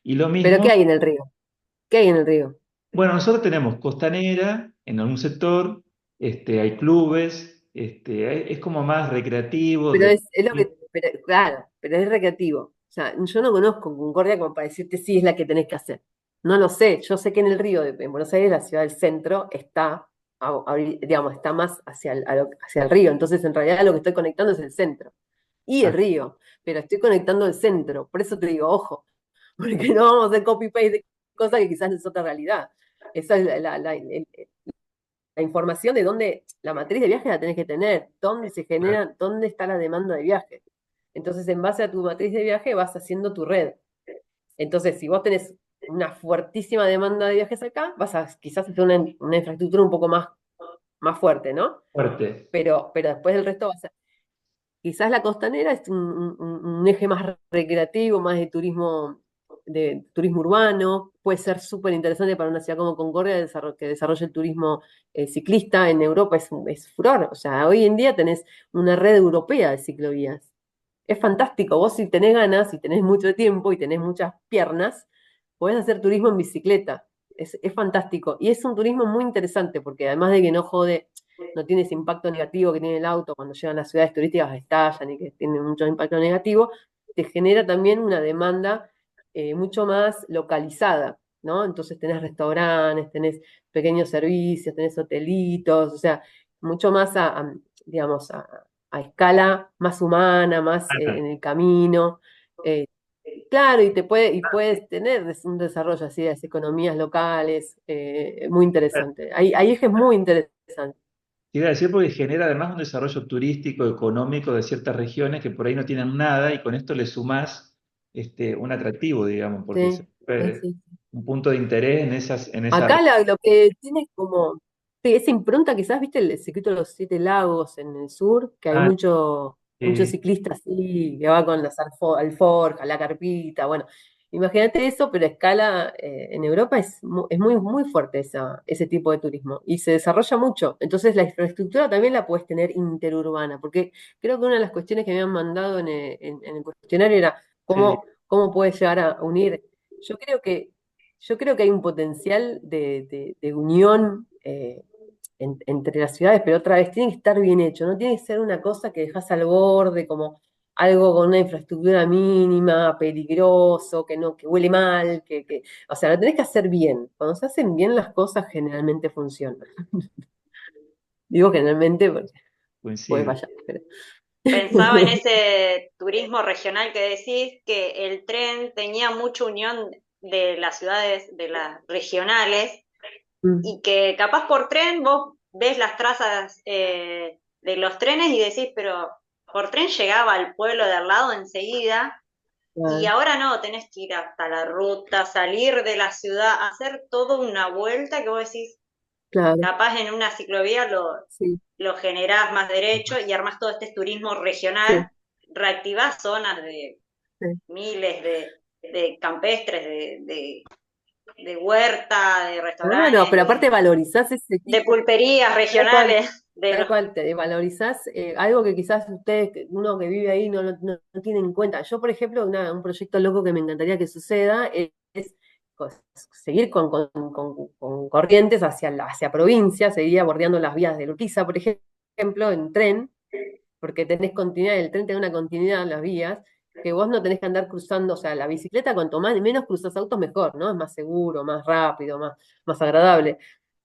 Y lo Pero ¿qué mismo, hay en el río? ¿Qué hay en el río? bueno, nosotros tenemos costanera en algún sector, hay clubes, es como más recreativo, Pero es lo que, claro, pero es recreativo. O sea, yo no conozco Concordia como para decirte sí es la que tenés que hacer. No lo sé. Yo sé que en el río, en Buenos Aires, la ciudad del centro, digamos, está más hacia el río. Entonces, en realidad, lo que estoy conectando es el centro y el ah, río. Pero estoy conectando el centro. Por eso te digo, ojo, porque no vamos a hacer copy-paste de cosas que quizás es otra realidad. Esa es la información de dónde, la matriz de viaje la tenés que tener, dónde se genera, dónde está la demanda de viaje. Entonces, en base a tu matriz de viaje, vas haciendo tu red. Entonces, si vos tenés una fuertísima demanda de viajes acá, vas a quizás hacer una infraestructura un poco más fuerte, ¿no? fuerte. Pero después el resto va a ser. Quizás la costanera es un eje más recreativo, más de turismo de turismo urbano, puede ser súper interesante para una ciudad como Concordia que desarrolle el turismo ciclista. En Europa es furor, o sea, hoy en día tenés una red europea de ciclovías. Es fantástico, vos si tenés ganas, si tenés mucho tiempo y tenés muchas piernas, podés hacer turismo en bicicleta. Es fantástico. Y es un turismo muy interesante porque además de que no jode, no tiene ese impacto negativo que tiene el auto cuando llegan a las ciudades turísticas, estallan y que tiene mucho impacto negativo, te genera también una demanda mucho más localizada, ¿no? Entonces tenés restaurantes, tenés pequeños servicios, tenés hotelitos, o sea, mucho más digamos, a escala más humana, más en el camino. eh, claro, y puedes tener un desarrollo así de las economías locales, muy interesante. Hay ejes muy interesantes. Iba a decir porque genera además un desarrollo turístico, económico de ciertas regiones que por ahí no tienen nada y con esto le sumás un atractivo, digamos, porque Sí, se sí, vuelve sí. un punto de interés en esa Acá lo que tiene como sí, esa impronta, quizás, viste el circuito de los Siete Lagos en el sur, que hay ah, mucho eh, ciclista así, que va con las alforjas, la carpita, bueno, imagínate eso, pero a escala en Europa es muy, muy fuerte ese tipo de turismo y se desarrolla mucho. Entonces la infraestructura también la puedes tener interurbana, porque creo que una de las cuestiones que me han mandado en el cuestionario era sí, cómo puedes llegar a unir. Yo creo que yo creo que hay un potencial de unión entre las ciudades, pero otra vez tiene que estar bien hecho, no tiene que ser una cosa que dejas al borde, como algo con una infraestructura mínima, peligroso, que huele mal, o sea, lo tenés que hacer bien. Cuando se hacen bien las cosas, generalmente funcionan. Digo generalmente porque puede coincido. fallar, pero. Pensaba en ese turismo regional que decís, que el tren tenía mucha unión de las ciudades, de las regionales, Mm, y que capaz por tren vos ves las trazas de los trenes y decís, pero por tren llegaba al pueblo de al lado enseguida, y claro, ahora no, tenés que ir hasta la ruta, salir de la ciudad, hacer toda una vuelta que vos decís, claro, capaz en una ciclovía sí, lo generás más derecho y armás todo este turismo sí, regional, reactivás zonas de sí. miles de campestres, de huerta, de Claro, restaurantes, pero aparte valorizás ese de tipo. pulperías Tal cual, regionales, de tal los... cual, te valorizás algo que quizás ustedes, uno que vive ahí, no tiene en cuenta. Yo, por ejemplo, un proyecto loco que me encantaría que suceda es seguir con corrientes hacia provincia, seguir bordeando las vías de Urquiza, por ejemplo, en tren, porque tenés continuidad, el tren tiene una continuidad en las vías, que vos no tenés que andar cruzando, o sea, la bicicleta cuanto más menos cruzas autos mejor, ¿no? Es más seguro, más rápido, más agradable.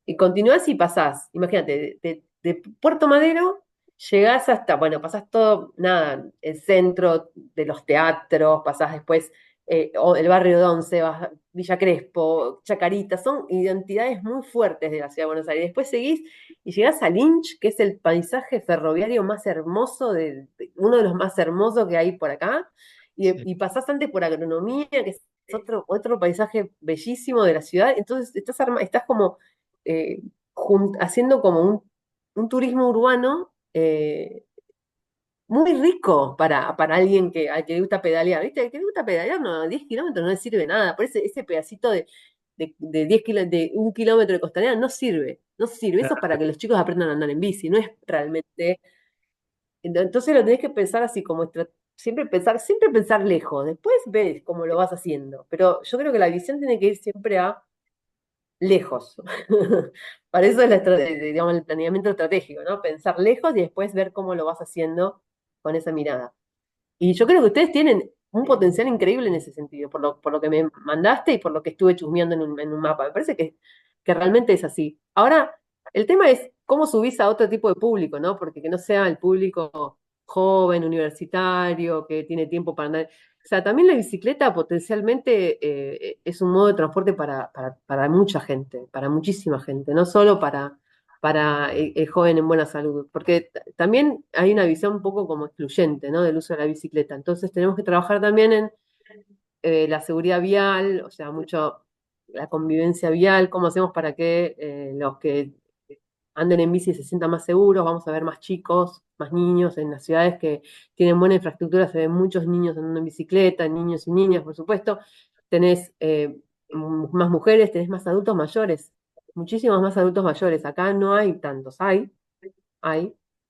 Y continuás y pasás, imagínate, de Puerto Madero llegás hasta, bueno, pasás todo, nada, el centro de los teatros, pasás después el barrio de Once, vas, Villa Crespo, Chacarita, son identidades muy fuertes de la ciudad de Buenos Aires. Después seguís y llegás a Lynch, que es el paisaje ferroviario más hermoso, uno de los más hermosos que hay por acá, Sí. y pasás antes por Agronomía, que es otro paisaje bellísimo de la ciudad. Entonces estás como eh, haciendo como un turismo urbano muy rico para alguien al que le gusta pedalear. ¿Viste? Al que le gusta pedalear, no, 10 kilómetros no le sirve de nada. Por ese pedacito de 10 de 1 kilómetro de costanera no sirve. No sirve. Eso es para que los chicos aprendan a andar en bici. No es realmente. Entonces lo tenés que pensar así como siempre pensar lejos. Después ves cómo lo vas haciendo. Pero yo creo que la visión tiene que ir siempre a lejos. Para eso es digamos, el planeamiento estratégico, ¿no? Pensar lejos y después ver cómo lo vas haciendo con esa mirada. Y yo creo que ustedes tienen un potencial increíble en ese sentido, por lo que me mandaste y por lo que estuve chusmeando en un mapa. Me parece que realmente es así. Ahora, el tema es cómo subís a otro tipo de público, ¿no? Porque que no sea el público joven, universitario, que tiene tiempo para andar. O sea, también la bicicleta potencialmente es un modo de transporte para mucha gente, para muchísima gente, no solo para el joven en buena salud, porque también hay una visión un poco como excluyente, ¿no? Del uso de la bicicleta. Entonces tenemos que trabajar también en la seguridad vial, o sea, mucho la convivencia vial, cómo hacemos para que los que anden en bici se sientan más seguros, vamos a ver más chicos, más niños en las ciudades que tienen buena infraestructura, se ven muchos niños andando en bicicleta, niños y niñas, por supuesto. tenés más mujeres, tenés más adultos mayores, muchísimos más adultos mayores. Acá no hay tantos, hay,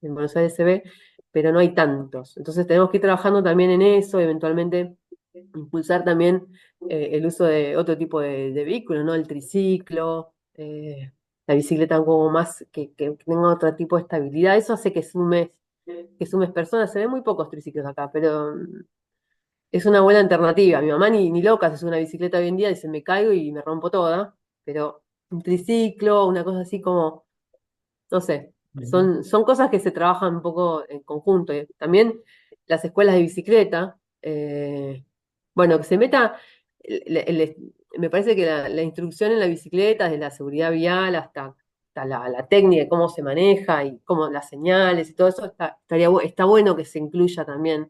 en Buenos Aires se ve, pero no hay tantos. Entonces tenemos que ir trabajando también en eso, eventualmente impulsar también el uso de otro tipo de vehículos, ¿no? El triciclo, la bicicleta como más, que tenga otro tipo de estabilidad. Eso hace que sumes personas. Se ven muy pocos triciclos acá, pero es una buena alternativa. Mi mamá ni loca se sube una bicicleta hoy en día, dice, me caigo y me rompo toda, pero un triciclo, una cosa así como, no sé, Ujú. son cosas que se trabajan un poco en conjunto. Y también las escuelas de bicicleta, bueno, que se meta, me parece que la instrucción en la bicicleta, desde la seguridad vial hasta la técnica de cómo se maneja y cómo las señales y todo eso, está bueno que se incluya también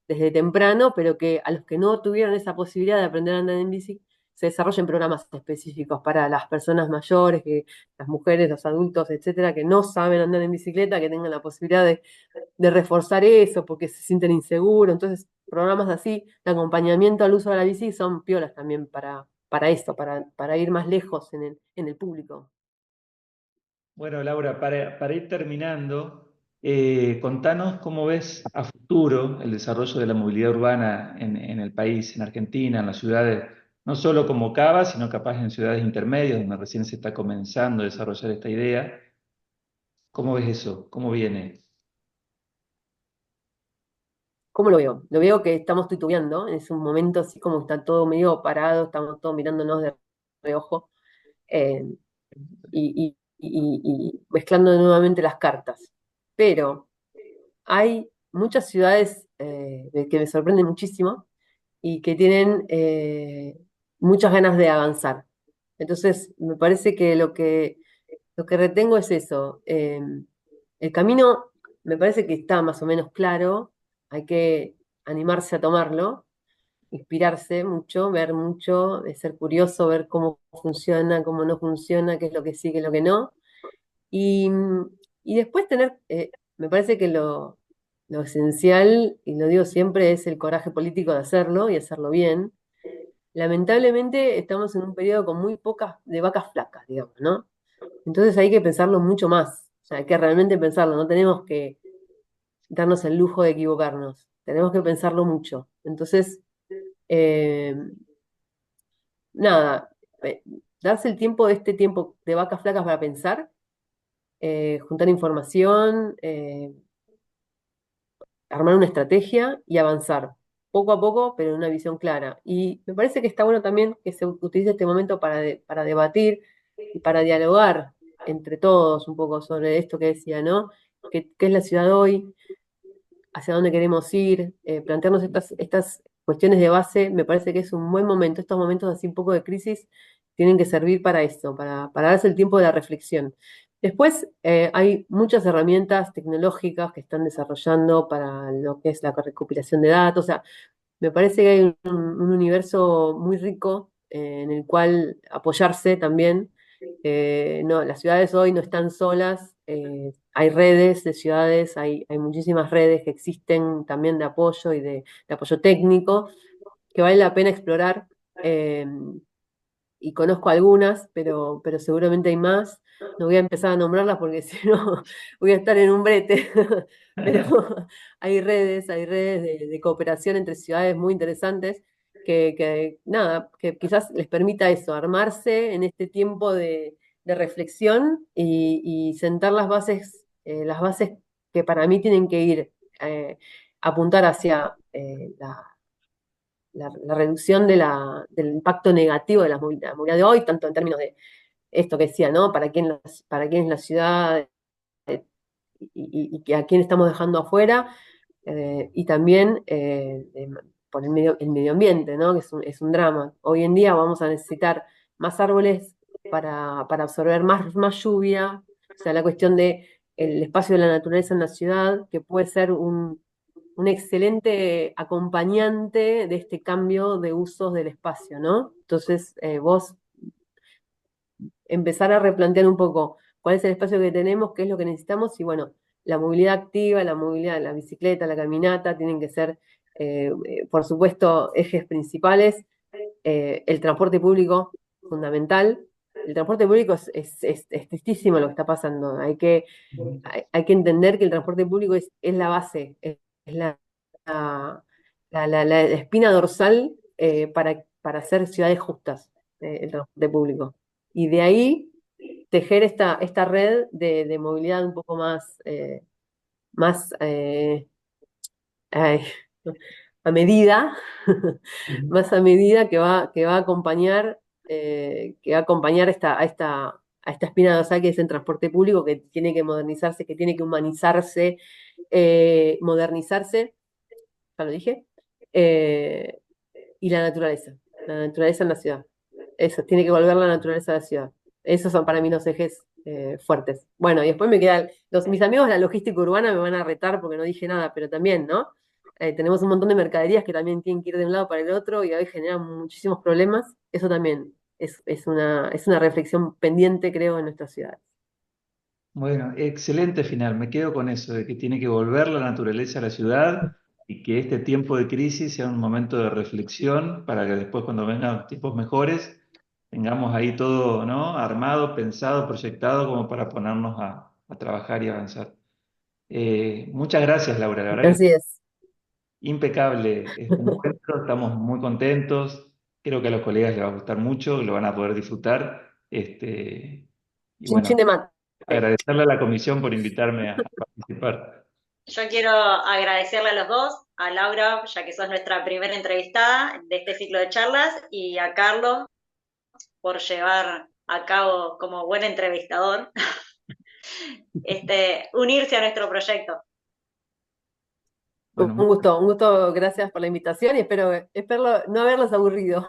desde temprano, pero que a los que no tuvieron esa posibilidad de aprender a andar en bici, se desarrollen programas específicos para las personas mayores, que las mujeres, los adultos, etcétera, que no saben andar en bicicleta, que tengan la posibilidad de reforzar eso porque se sienten inseguros. Entonces, programas así de acompañamiento al uso de la bici son piolas también para esto, para ir más lejos en el público. Bueno, Laura, para ir terminando, contanos cómo ves a futuro el desarrollo de la movilidad urbana en el país, en Argentina, en las ciudades, no solo como Cava, sino capaz en ciudades intermedias, donde recién se está comenzando a desarrollar esta idea. ¿Cómo ves eso? ¿Cómo viene? ¿Cómo lo veo? Lo veo que estamos titubeando, es un momento así como está todo medio parado, estamos todos mirándonos de reojo, eh, y mezclando nuevamente las cartas. Pero hay muchas ciudades que me sorprenden muchísimo y que tienen muchas ganas de avanzar. Entonces, me parece que lo que retengo es eso. El camino me parece que está más o menos claro, hay que animarse a tomarlo, inspirarse mucho, ver mucho, ser curioso, ver cómo funciona, cómo no funciona, qué es lo que sí, qué es lo que no. Y, y después me parece que lo esencial, y lo digo siempre, es el coraje político de hacerlo y hacerlo bien. Lamentablemente estamos en un periodo con muy pocas de vacas flacas, digamos, ¿no? Entonces hay que pensarlo mucho más, o sea, hay que realmente pensarlo, no tenemos que darnos el lujo de equivocarnos, tenemos que pensarlo mucho. Entonces, eh, nada, darse el tiempo de este tiempo de vacas flacas para pensar, juntar información, armar una estrategia y avanzar poco a poco, pero en una visión clara. Y me parece que está bueno también que se utilice este momento para debatir y para dialogar entre todos un poco sobre esto que decía, ¿no? ¿Qué es la ciudad hoy? ¿Hacia dónde queremos ir? Plantearnos estas cuestiones de base, me parece que es un buen momento. Estos momentos así un poco de crisis tienen que servir para esto, para darse el tiempo de la reflexión. Después hay muchas herramientas tecnológicas que están desarrollando para lo que es la recopilación de datos. O sea, me parece que hay un universo muy rico en el cual apoyarse también. No, las ciudades hoy no están solas, hay redes de ciudades, hay muchísimas redes que existen también de apoyo y de apoyo técnico que vale la pena explorar. eh, y conozco algunas, pero seguramente hay más. No voy a empezar a nombrarlas porque si no voy a estar en un brete. Pero hay redes de cooperación entre ciudades muy interesantes nada, que quizás les permita eso, armarse en este tiempo de reflexión y sentar las bases que para mí tienen que ir, apuntar hacia la reducción del impacto negativo de la movilidad de hoy, tanto en términos de esto que decía, ¿no? ¿Para quién es la ciudad? eh, y a quién estamos dejando afuera, y también por el medio ambiente, ¿no? Que es un drama. Hoy en día vamos a necesitar más árboles para absorber más lluvia, o sea, la cuestión de el espacio de la naturaleza en la ciudad, que puede ser un excelente acompañante de este cambio de usos del espacio, ¿no? Entonces, vos empezar a replantear un poco cuál es el espacio que tenemos, qué es lo que necesitamos, y bueno, la movilidad activa, la movilidad, la bicicleta, la caminata, tienen que ser, por supuesto, ejes principales, El transporte público, fundamental. El transporte público es tristísimo lo que está pasando. Hay que entender que el transporte público es la base, es la espina dorsal para hacer ciudades justas, el transporte público. Y de ahí tejer esta red de movilidad un poco más ay, a medida, más a medida que va a acompañar a esta espina dorsal que es el transporte público, que tiene que modernizarse, que tiene que humanizarse, modernizarse, ya lo dije, eh, y la naturaleza en la ciudad. Eso, tiene que volver la naturaleza a la ciudad. Esos son para mí los ejes fuertes. Bueno, y después me quedan, mis amigos de la logística urbana me van a retar porque no dije nada, pero también, ¿no? Tenemos un montón de mercaderías que también tienen que ir de un lado para el otro y hoy generan muchísimos problemas. Eso también es una reflexión pendiente, creo, en nuestras ciudades. Bueno, excelente final. Me quedo con eso, de que tiene que volver la naturaleza a la ciudad y que este tiempo de crisis sea un momento de reflexión para que después cuando vengan tiempos mejores tengamos ahí todo, ¿no? Armado, pensado, proyectado como para ponernos a trabajar y avanzar. Muchas gracias, Laura. La verdad que Así es. impecable este encuentro, estamos muy contentos. Creo que a los colegas les va a gustar mucho, lo van a poder disfrutar. Y Chin bueno, chin de mate. agradecerle a la comisión por invitarme a participar. Yo quiero agradecerle a los dos, a Laura, ya que sos nuestra primera entrevistada de este ciclo de charlas, y a Carlos por llevar a cabo como buen entrevistador, unirse a nuestro proyecto. Bueno, Un gusto, gracias por la invitación y espero no haberlos aburrido.